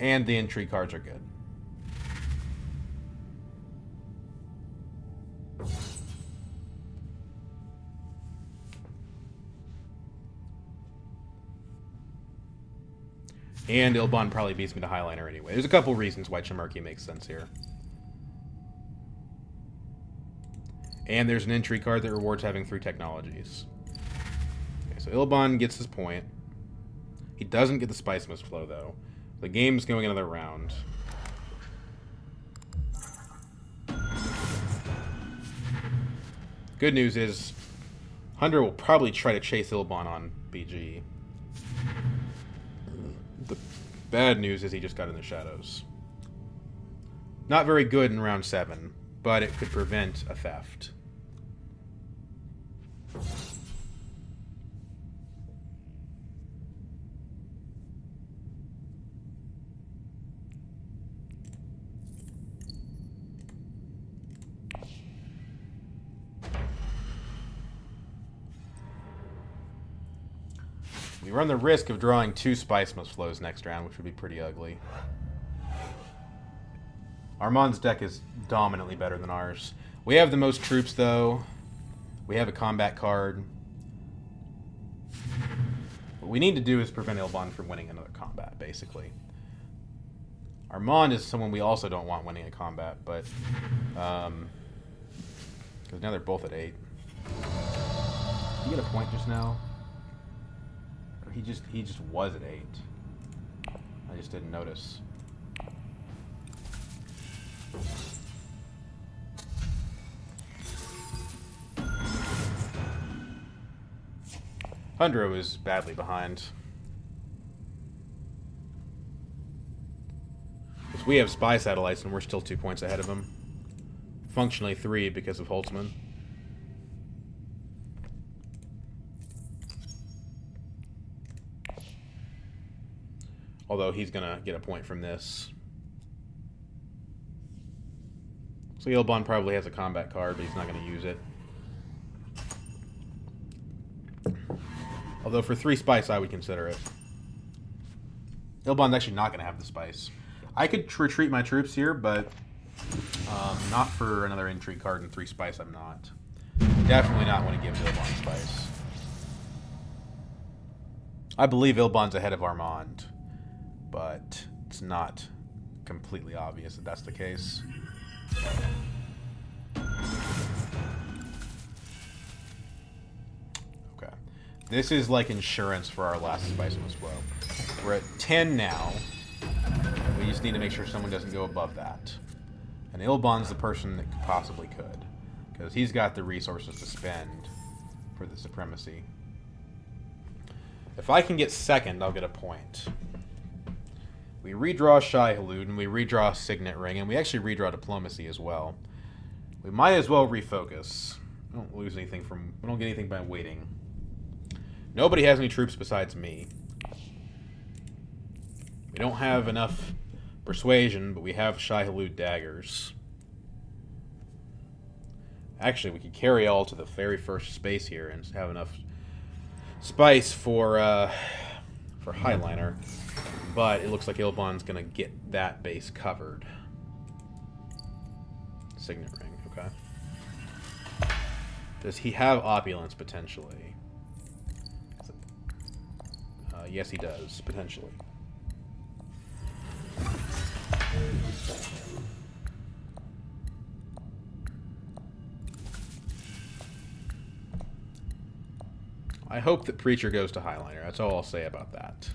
And the intrigue cards are good. And Ilbon probably beats me to Highliner anyway. There's a couple reasons why Shamirki makes sense here. And there's an intrigue card that rewards having 3 technologies. Okay, so Ilbon gets his point. He doesn't get the Spice Mist Flow, though. The game's going another round. Good news is, Hunter will probably try to chase Ilbon on BG. The bad news is he just got in the shadows. Not very good in round 7, but it could prevent a theft. We run the risk of drawing 2 Spice Mist Flows next round, which would be pretty ugly. Armand's deck is dominantly better than ours. We have the most troops, though. We have a combat card. What we need to do is prevent Ilbon from winning another combat, basically. Armand is someone we also don't want winning a combat, but... because now they're both at 8. Did he get a point just now? He just was at 8. I just didn't notice. Hundro is badly behind. Because we have spy satellites and we're still 2 points ahead of him. Functionally 3 because of Holtzman. Although he's going to get a point from this. So Ilbon probably has a combat card, but he's not going to use it. Although for 3 spice, I would consider it. Ilbon's actually not going to have the spice. I could retreat my troops here, but not for another intrigue card and 3 spice, I'm not. Definitely not want to give Ilbon spice. I believe Ilbon's ahead of Armand, but it's not completely obvious that that's the case. Okay. This is like insurance for our last Spice Mist Flow. We're at 10 now. We just need to make sure someone doesn't go above that. And Ilbon's the person that possibly could, because he's got the resources to spend for the supremacy. If I can get second, I'll get a point. We redraw Shy Halud, and we redraw Signet Ring, and we actually redraw Diplomacy as well. We might as well refocus. We don't lose anything from... We don't get anything by waiting. Nobody has any troops besides me. We don't have enough persuasion, but we have Shy Halud daggers. Actually, we could carry all to the very first space here and have enough spice for Highliner. But it looks like Ilbon's going to get that base covered. Signet Ring, okay. Does he have opulence, potentially? Yes, he does, potentially. I hope that Preacher goes to Highliner. That's all I'll say about that.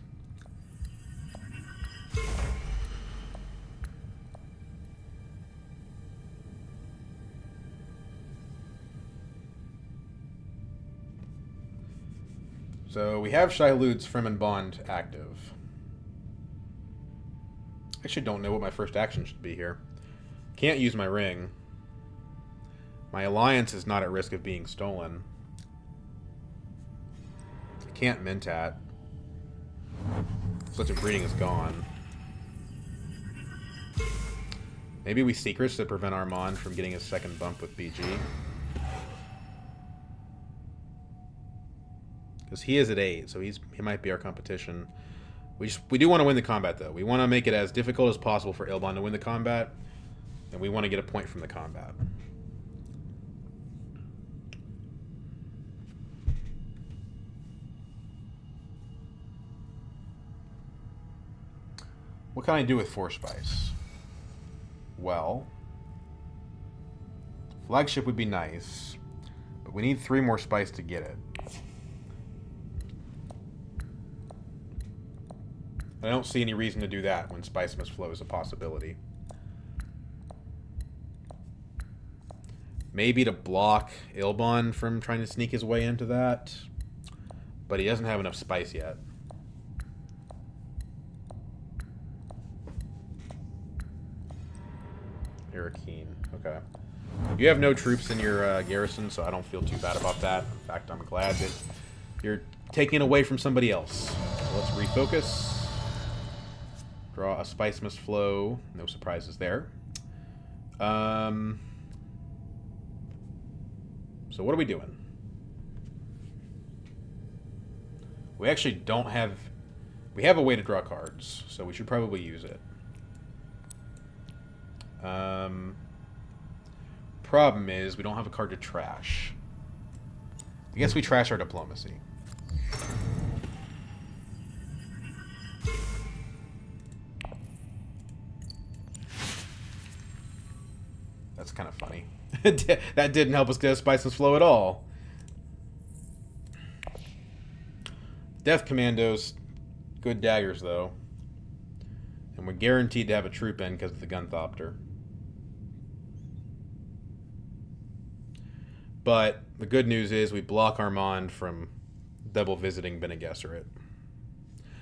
So we have Shy Halud's Fremen Bond active. I actually don't know what my first action should be here. Can't use my ring. My alliance is not at risk of being stolen. I can't Mentat. Such a breeding is gone. Maybe we Secrets to prevent Armand from getting his second bump with BG. Because he is at 8, so he might be our competition. We do want to win the combat, though. We want to make it as difficult as possible for Ilbon to win the combat, and we want to get a point from the combat. What can I do with 4 spice? Well, flagship would be nice, but we need 3 more spice to get it. I don't see any reason to do that when Spice Must Flow is a possibility. Maybe to block Ilbon from trying to sneak his way into that, but he doesn't have enough spice yet. Arakeen, okay. You have no troops in your garrison, so I don't feel too bad about that. In fact, I'm glad that you're taking it away from somebody else. So let's refocus. Draw a Spice Must Flow. No surprises there. So what are we doing? We actually don't have... We have a way to draw cards, so we should probably use it. Problem is, we don't have a card to trash. I guess we trash our Diplomacy. That's kind of funny. That didn't help us get a Spice Must Flow at all. Death Commandos, good daggers though. And we're guaranteed to have a troop in because of the Gunthopter. But the good news is we block Armand from double visiting Bene Gesserit.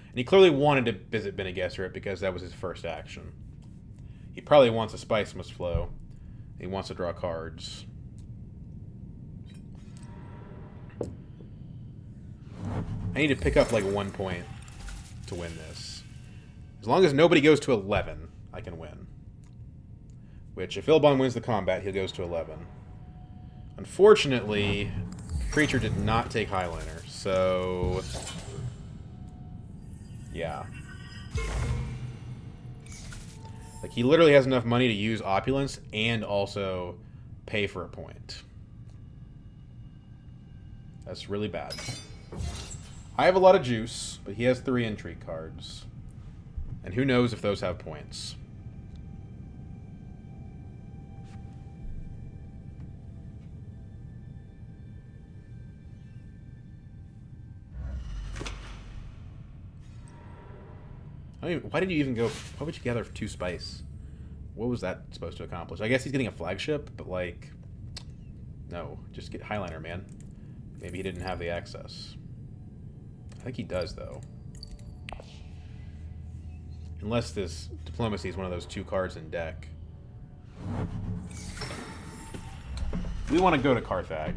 And he clearly wanted to visit Bene Gesserit because that was his first action. He probably wants a Spice Must Flow. He wants to draw cards. I need to pick up like 1 point to win this. As long as nobody goes to 11, I can win. Which, if Ilbon wins the combat, he goes to 11. Unfortunately, Preacher did not take Highliner, so... yeah. Like, he literally has enough money to use Opulence and also pay for a point. That's really bad. I have a lot of juice, but he has 3 intrigue cards. And who knows if those have points. Why did you even go... Why would you gather 2 spice? What was that supposed to accomplish? I guess he's getting a flagship, but like... No, just get Highliner, man. Maybe he didn't have the access. I think he does, though. Unless this Diplomacy is one of those 2 cards in deck. We want to go to Carthag.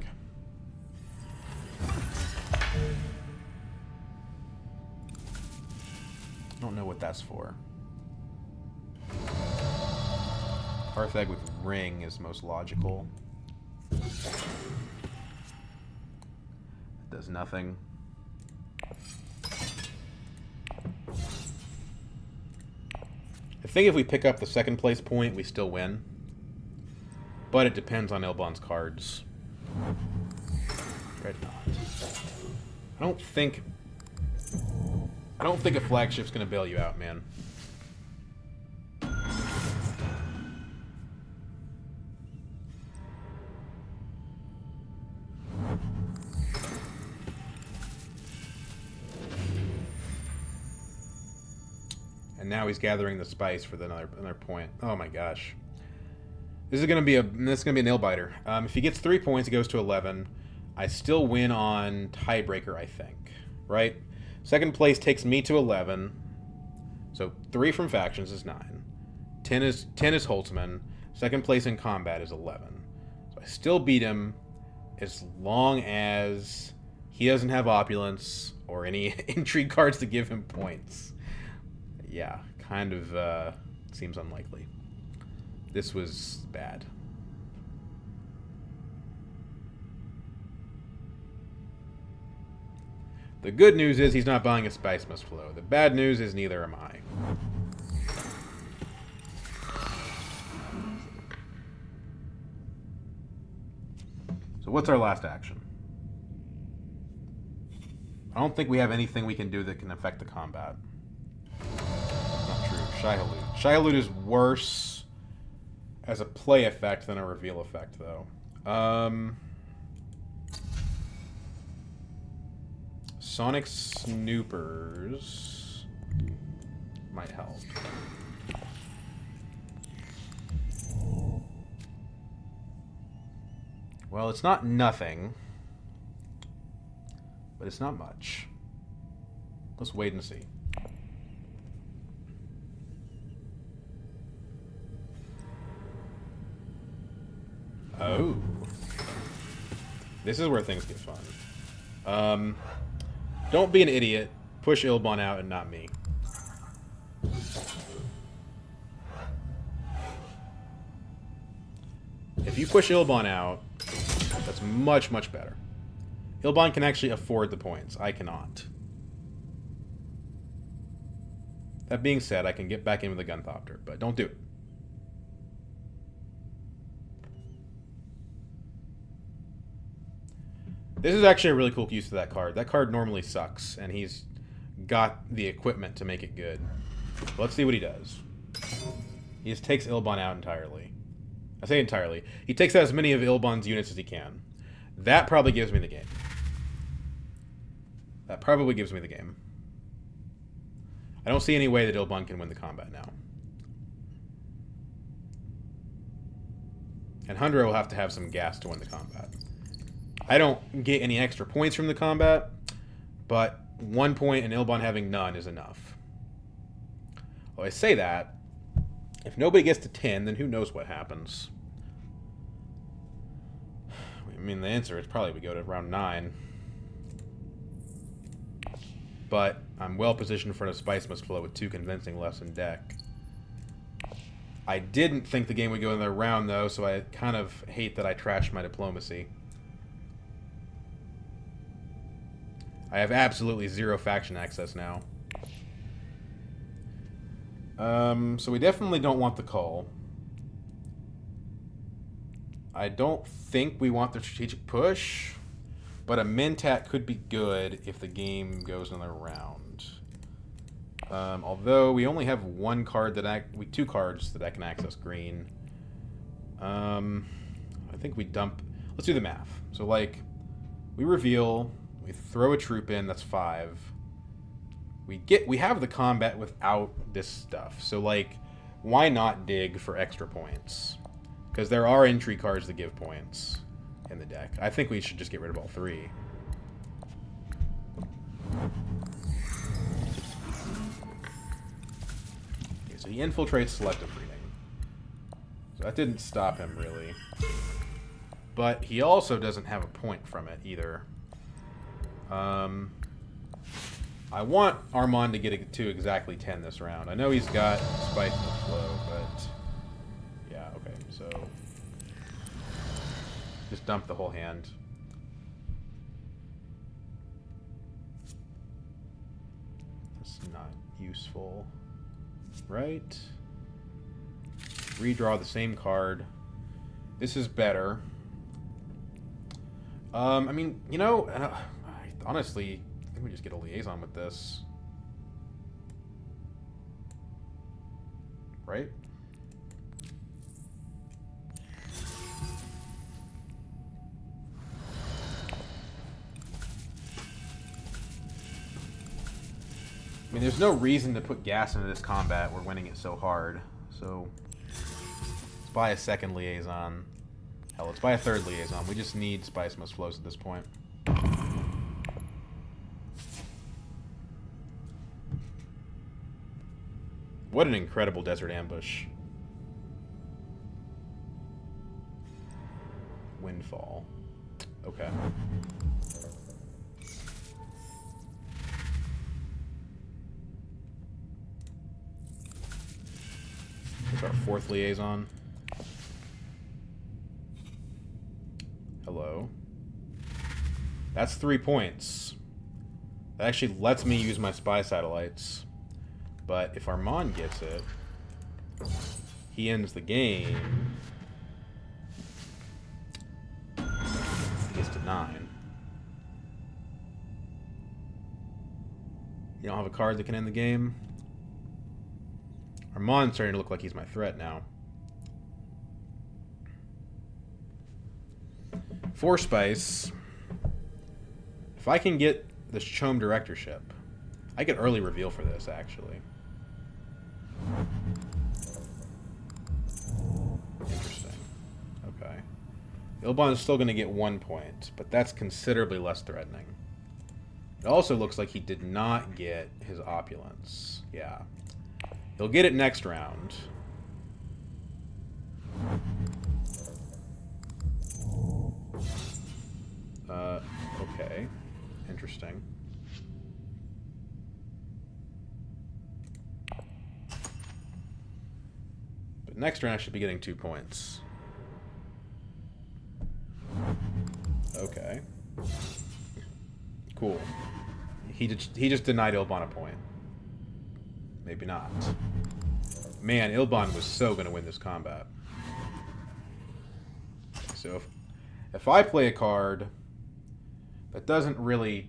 I don't know what that's for. Carthag with Ring is most logical. It does nothing. I think if we pick up the 2nd place point, we still win. But it depends on Ilbon's cards. Dreadnought. I don't think a flagship's gonna bail you out, man. And now he's gathering the spice for another point. Oh my gosh. This is gonna be a nail biter. If he gets 3 points, it goes to 11. I still win on tiebreaker, I think. Right? 2nd place takes me to 11. So 3 from factions is 9. 10 is Holtzman. 2nd place in combat is 11. So I still beat him as long as he doesn't have opulence or any intrigue cards to give him points. Yeah, kind of seems unlikely. This was bad. The good news is he's not buying a Spice Must Flow. The bad news is neither am I. So what's our last action? I don't think we have anything we can do that can affect the combat. Not true. Shai-Hulud. Shai-Hulud is worse as a play effect than a reveal effect, though. Sonic Snoopers might help. Well, it's not nothing, but it's not much. Let's wait and see. Oh. This is where things get fun. Don't be an idiot. Push Ilbon out and not me. If you push Ilbon out, that's much, much better. Ilbon can actually afford the points. I cannot. That being said, I can get back in with the Gunthopter, but don't do it. This is actually a really cool use of that card. That card normally sucks, and he's got the equipment to make it good. Let's see what he does. He just takes Ilbon out entirely. I say entirely. He takes out as many of Ilbon's units as he can. That probably gives me the game. That probably gives me the game. I don't see any way that Ilbon can win the combat now. And Hundra will have to have some gas to win the combat. I don't get any extra points from the combat, but 1 point and Ilbon having none is enough. Well, I say that. If nobody gets to 10, then who knows what happens. I mean, the answer is probably we go to round 9. But I'm well positioned for a Spice Must Flow with 2 convincing lefts in deck. I didn't think the game would go in another round, though, so I kind of hate that I trashed my Diplomacy. I have absolutely 0 faction access now. So we definitely don't want the call. I don't think we want the strategic push, but a Mentat could be good if the game goes another round. Although we only have 1 card that 2 cards that I can access green. I think we dump. Let's do the math. So like, we reveal. We throw a troop in, that's 5. We have the combat without this stuff. So like, why not dig for extra points? Because there are intrigue cards that give points in the deck. I think we should just get rid of all 3. he infiltrates selective breeding. So that didn't stop him, really. But he also doesn't have a point from it, either. I want Armand to get it to exactly 10 this round. I know he's got Spice in the flow, but... yeah, okay, so... just dump the whole hand. That's not useful. Right? Redraw the same card. This is better. I mean, you know, honestly, I think we just get a liaison with this. Right? I mean, there's no reason to put gas into this combat. We're winning it so hard. So, let's buy a second liaison. Hell, let's buy a third liaison. We just need Spice Must Flows at this point. What an incredible desert ambush. Windfall. Okay. It's our fourth liaison. Hello. That's 3 points. That actually lets me use my spy satellites. But if Armand gets it, he ends the game. He gets to 9. You don't have a card that can end the game? Armand's starting to look like he's my threat now. 4 Spice. If I can get this Chome Directorship, I get early reveal for this, actually. Interesting. Okay. Ilbon is still going to get 1 point, but that's considerably less threatening. It also looks like he did not get his opulence. Yeah. He'll get it next round. Okay. Interesting. But next round I should be getting 2 points. Okay. Cool. He just denied Ilbon a point. Maybe not. Man, Ilbon was so going to win this combat. So if I play a card that doesn't really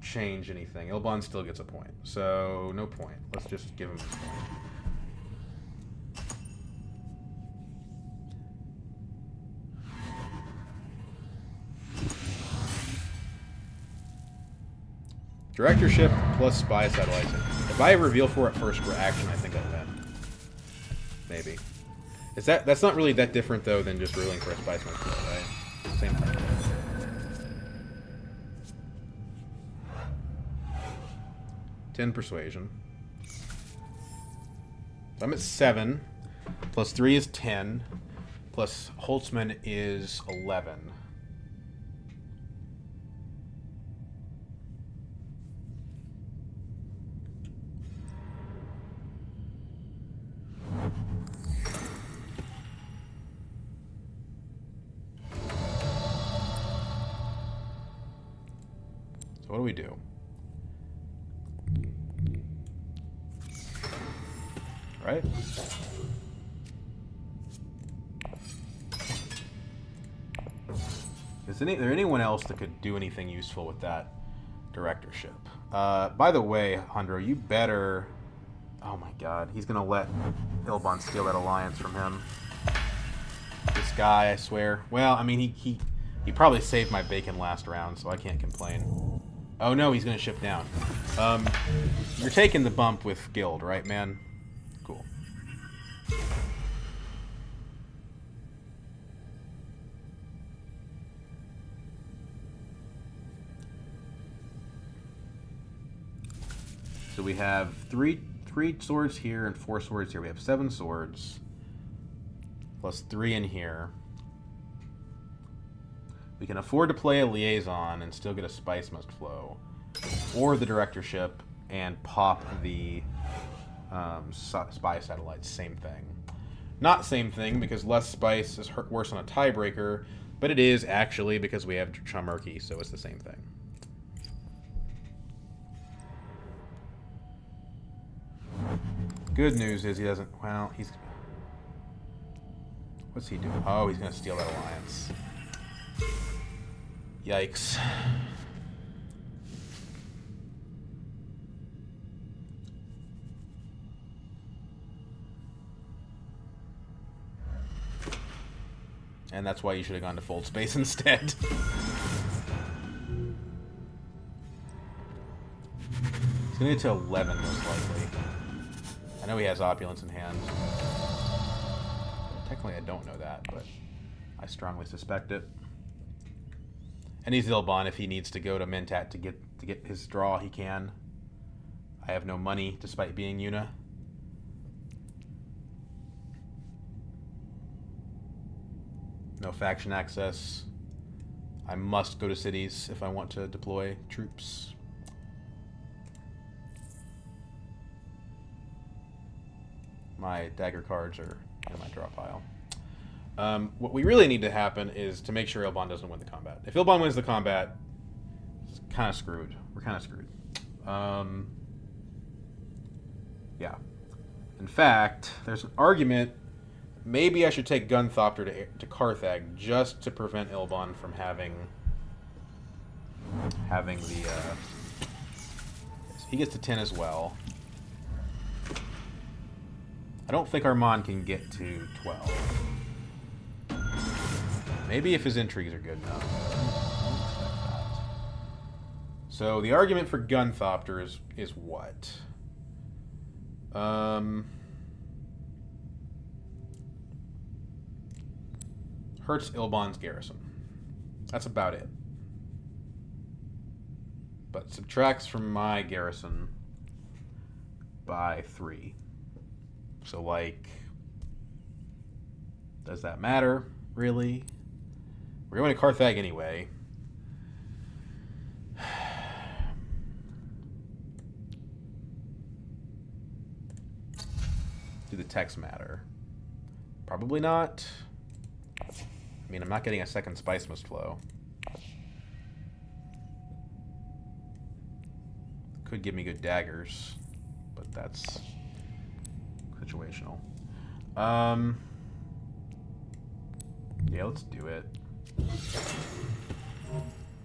change anything, Ilbon still gets a point. So no point. Let's just give him a point. Directorship plus spy satellites. If I reveal for it first for action, I think I win. Maybe. That's not really that different though than just ruling for a spy satellites, right? Same thing. Ten persuasion. So I'm at 7. Plus 3 is 10. Plus Holtzman is 11. So what do we do? Right? Is there anyone else that could do anything useful with that directorship? By the way, Hundro, you better... Oh my god, he's gonna let Ilbon steal that alliance from him. This guy, I swear. Well, I mean, he probably saved my bacon last round, so I can't complain. Oh no, he's gonna shift down. You're taking the bump with Guild, right, man? Cool. So we have three 3 swords here and 4 swords here. We have 7 swords. Plus 3 in here. We can afford to play a liaison and still get a spice must flow. Or the directorship and pop the spy satellites. Same thing. Not same thing, because less spice is worse on a tiebreaker, but it is actually because we have Chamurki, so it's the same thing. Good news is he doesn't... Well, he's... What's he doing? Oh, he's going to steal that alliance. Yikes. And that's why you should have gone to Fold Space instead. He's going to get to 11, most likely. I know he has Opulence in hand. Technically, I don't know that, but I strongly suspect it. And he's Ilban. If he needs to go to Mentat to get his draw, he can. I have no money, despite being Yuna. No faction access. I must go to cities if I want to deploy troops. My dagger cards are in my draw pile. What we really need to happen is to make sure Ilban doesn't win the combat. If Ilban wins the combat, it's kind of screwed. We're kind of screwed. Yeah. In fact, there's an argument. Maybe I should take Gunthopter to Carthag just to prevent Ilban from having the... he gets to 10 as well. I don't think Armand can get to 12. Maybe if his intrigues are good enough. So the argument for Gunthopter is what? Hurts Ilban's garrison. That's about it. But subtracts from my garrison by 3. So, like, does that matter, really? We're going to Carthag anyway. Do the texts matter? Probably not. I mean, I'm not getting a second spice must flow. Could give me good daggers, but that's situational. Yeah, let's do it.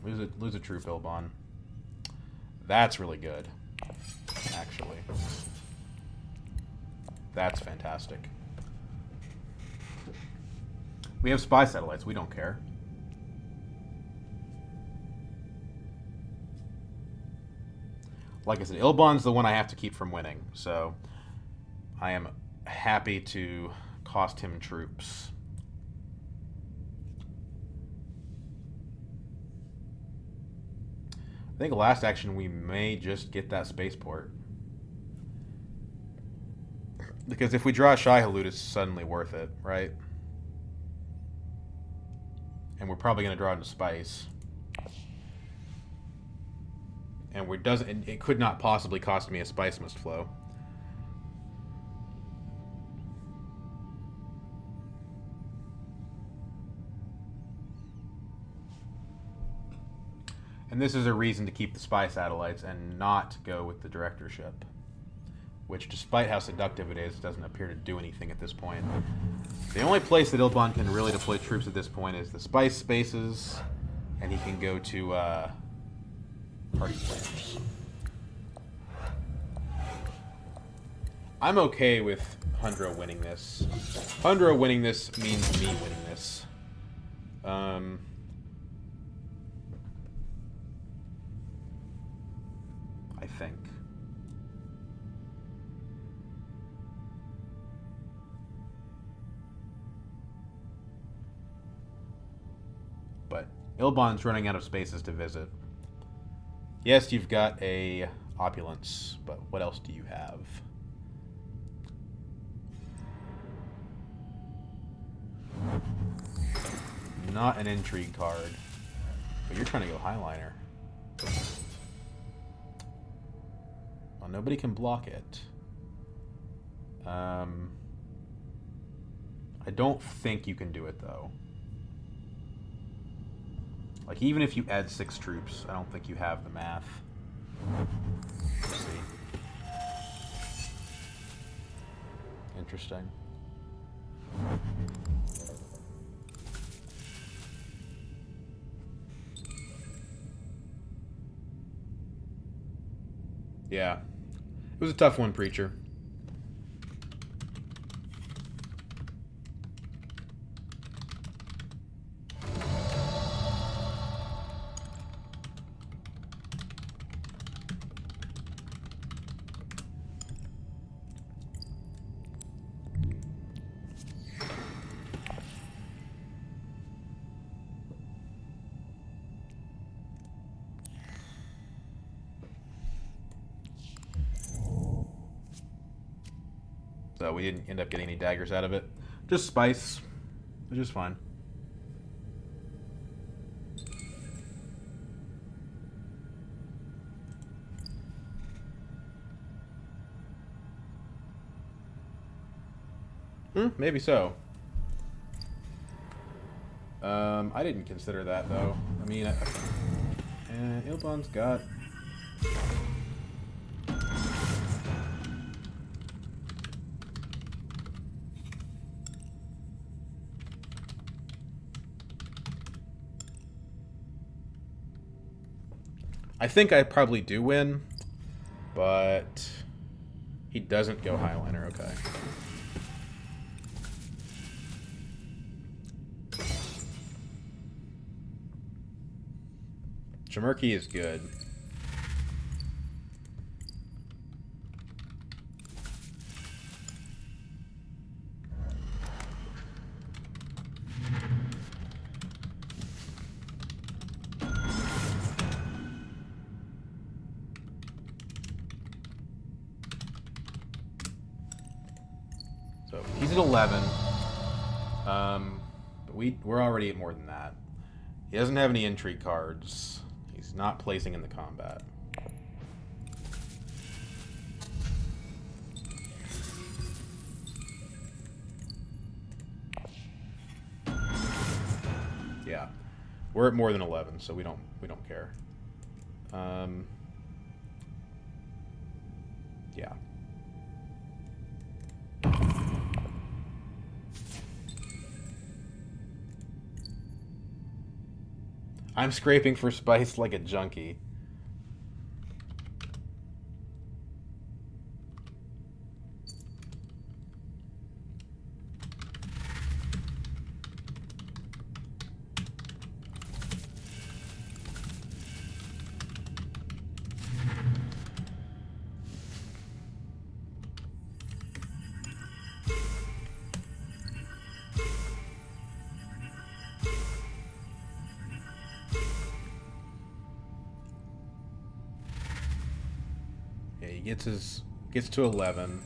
Lose a troop, Ilban. That's really good, actually. That's fantastic. We have spy satellites. We don't care. Like I said, Ilban's the one I have to keep from winning, so I am happy to cost him troops. I think last action we may just get that spaceport. Because if we draw a Shai-Hulud, it's suddenly worth it, right? And we're probably going to draw into spice. And it could not possibly cost me a spice must flow. And this is a reason to keep the spy satellites and not go with the directorship. Which, despite how seductive it is, doesn't appear to do anything at this point. The only place that Ilban can really deploy troops at this point is the spice spaces, and he can go to party planners. I'm okay with Hundra winning this. Hundra winning this means me winning this. I think. But Ilban's running out of spaces to visit. Yes, you've got a opulence, but what else do you have? Not an intrigue card. But you're trying to go Highliner. Well, nobody can block it. I don't think you can do it, though. Like, even if you add 6 troops, I don't think you have the math. Let's see. Interesting. Yeah. It was a tough one, Preacher. So we didn't end up getting any daggers out of it. Just spice, which is fine. Maybe so. I didn't consider that, though. I mean, Ilbon's got... I think I probably do win, but he doesn't go Highliner, okay. Chimerky is good. So he's at 11. But we're already at more than that. He doesn't have any intrigue cards. He's not placing in the combat. Yeah, we're at more than 11, so we don't care. Yeah. I'm scraping for spice like a junkie. He gets to 11.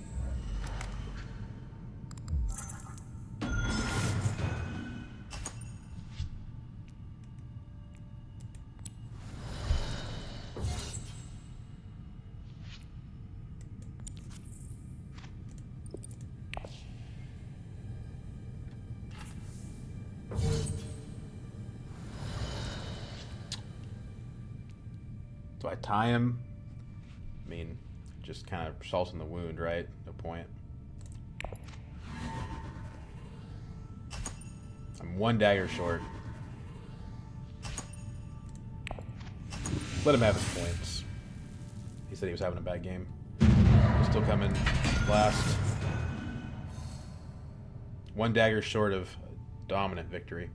Do I tie him? I mean, just kind of salt in the wound, right? No point. I'm 1 dagger short. Let him have his points. He said he was having a bad game. He's still coming last. 1 dagger short of a dominant victory.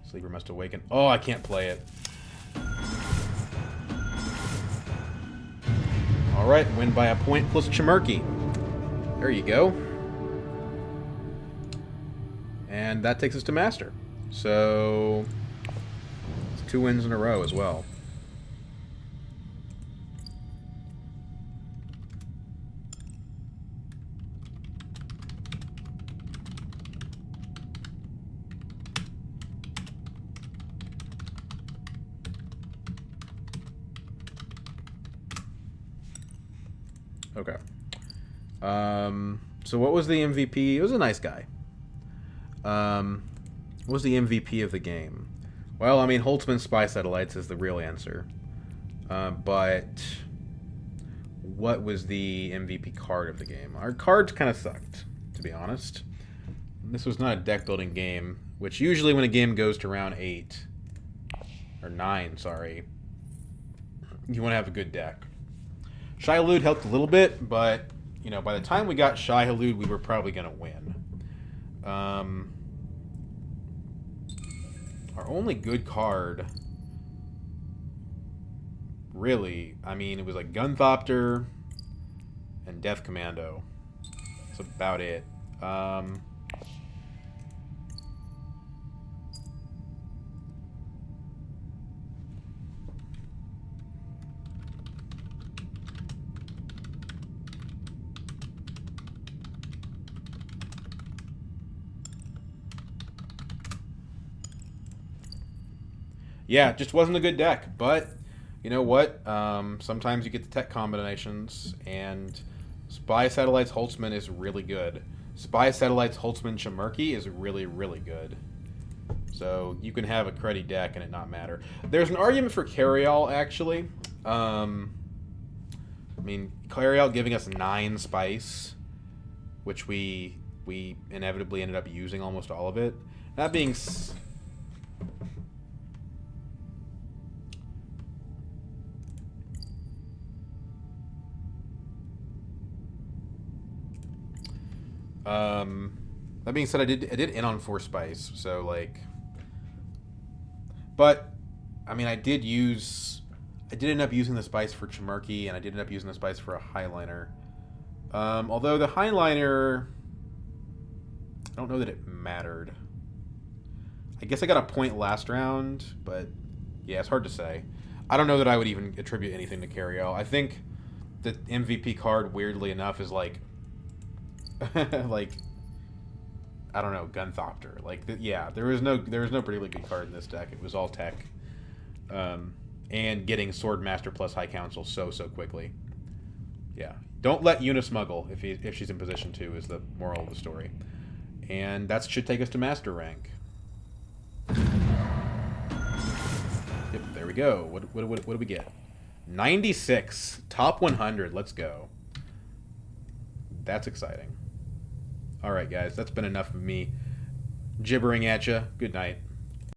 Sleeper must awaken. Oh, I can't play it. Alright, win by a point plus Chimerky. There you go. And that takes us to Master. So, it's 2 wins in a row as well. Okay. So what was the MVP? It was a nice guy. What was the MVP of the game? Well, I mean, Holtzman's Spy Satellites is the real answer. But what was the MVP card of the game? Our cards kind of sucked, to be honest. This was not a deck building game, which usually when a game goes to round 8, or 9, sorry, you want to have a good deck. Shai Hulud helped a little bit, but, you know, by the time we got Shai Hulud, we were probably going to win. Our only good card, really, I mean, it was like Gunthopter and Death Commando. That's about it. Yeah, it just wasn't a good deck, but you know what? Sometimes you get the tech combinations, and Spy Satellites Holtzman is really good. Spy Satellites Holtzman Chimerky is really, really good. So you can have a cruddy deck and it not matter. There's an argument for Carryall, actually. I mean, Carryall giving us 9 spice, which we inevitably ended up using almost all of it. That being that being said, I did in on 4 spice, so like, but I mean, I did end up using the spice for Chimerky, and I did end up using the spice for a Highliner. Although the Highliner, I don't know that it mattered. I guess I got a point last round, but yeah, it's hard to say. I don't know that I would even attribute anything to Carryall. I think the MVP card, weirdly enough, is like like, I don't know, Gunthopter. Like, yeah, there was no particularly good card in this deck. It was all tech, and getting Swordmaster plus High Council so quickly. Yeah, don't let Yuna smuggle if she's in position to, is the moral of the story, and that should take us to Master rank. Yep, there we go. What do we get? 96, top 100. Let's go. That's exciting. All right, guys, that's been enough of me gibbering at you. Good night.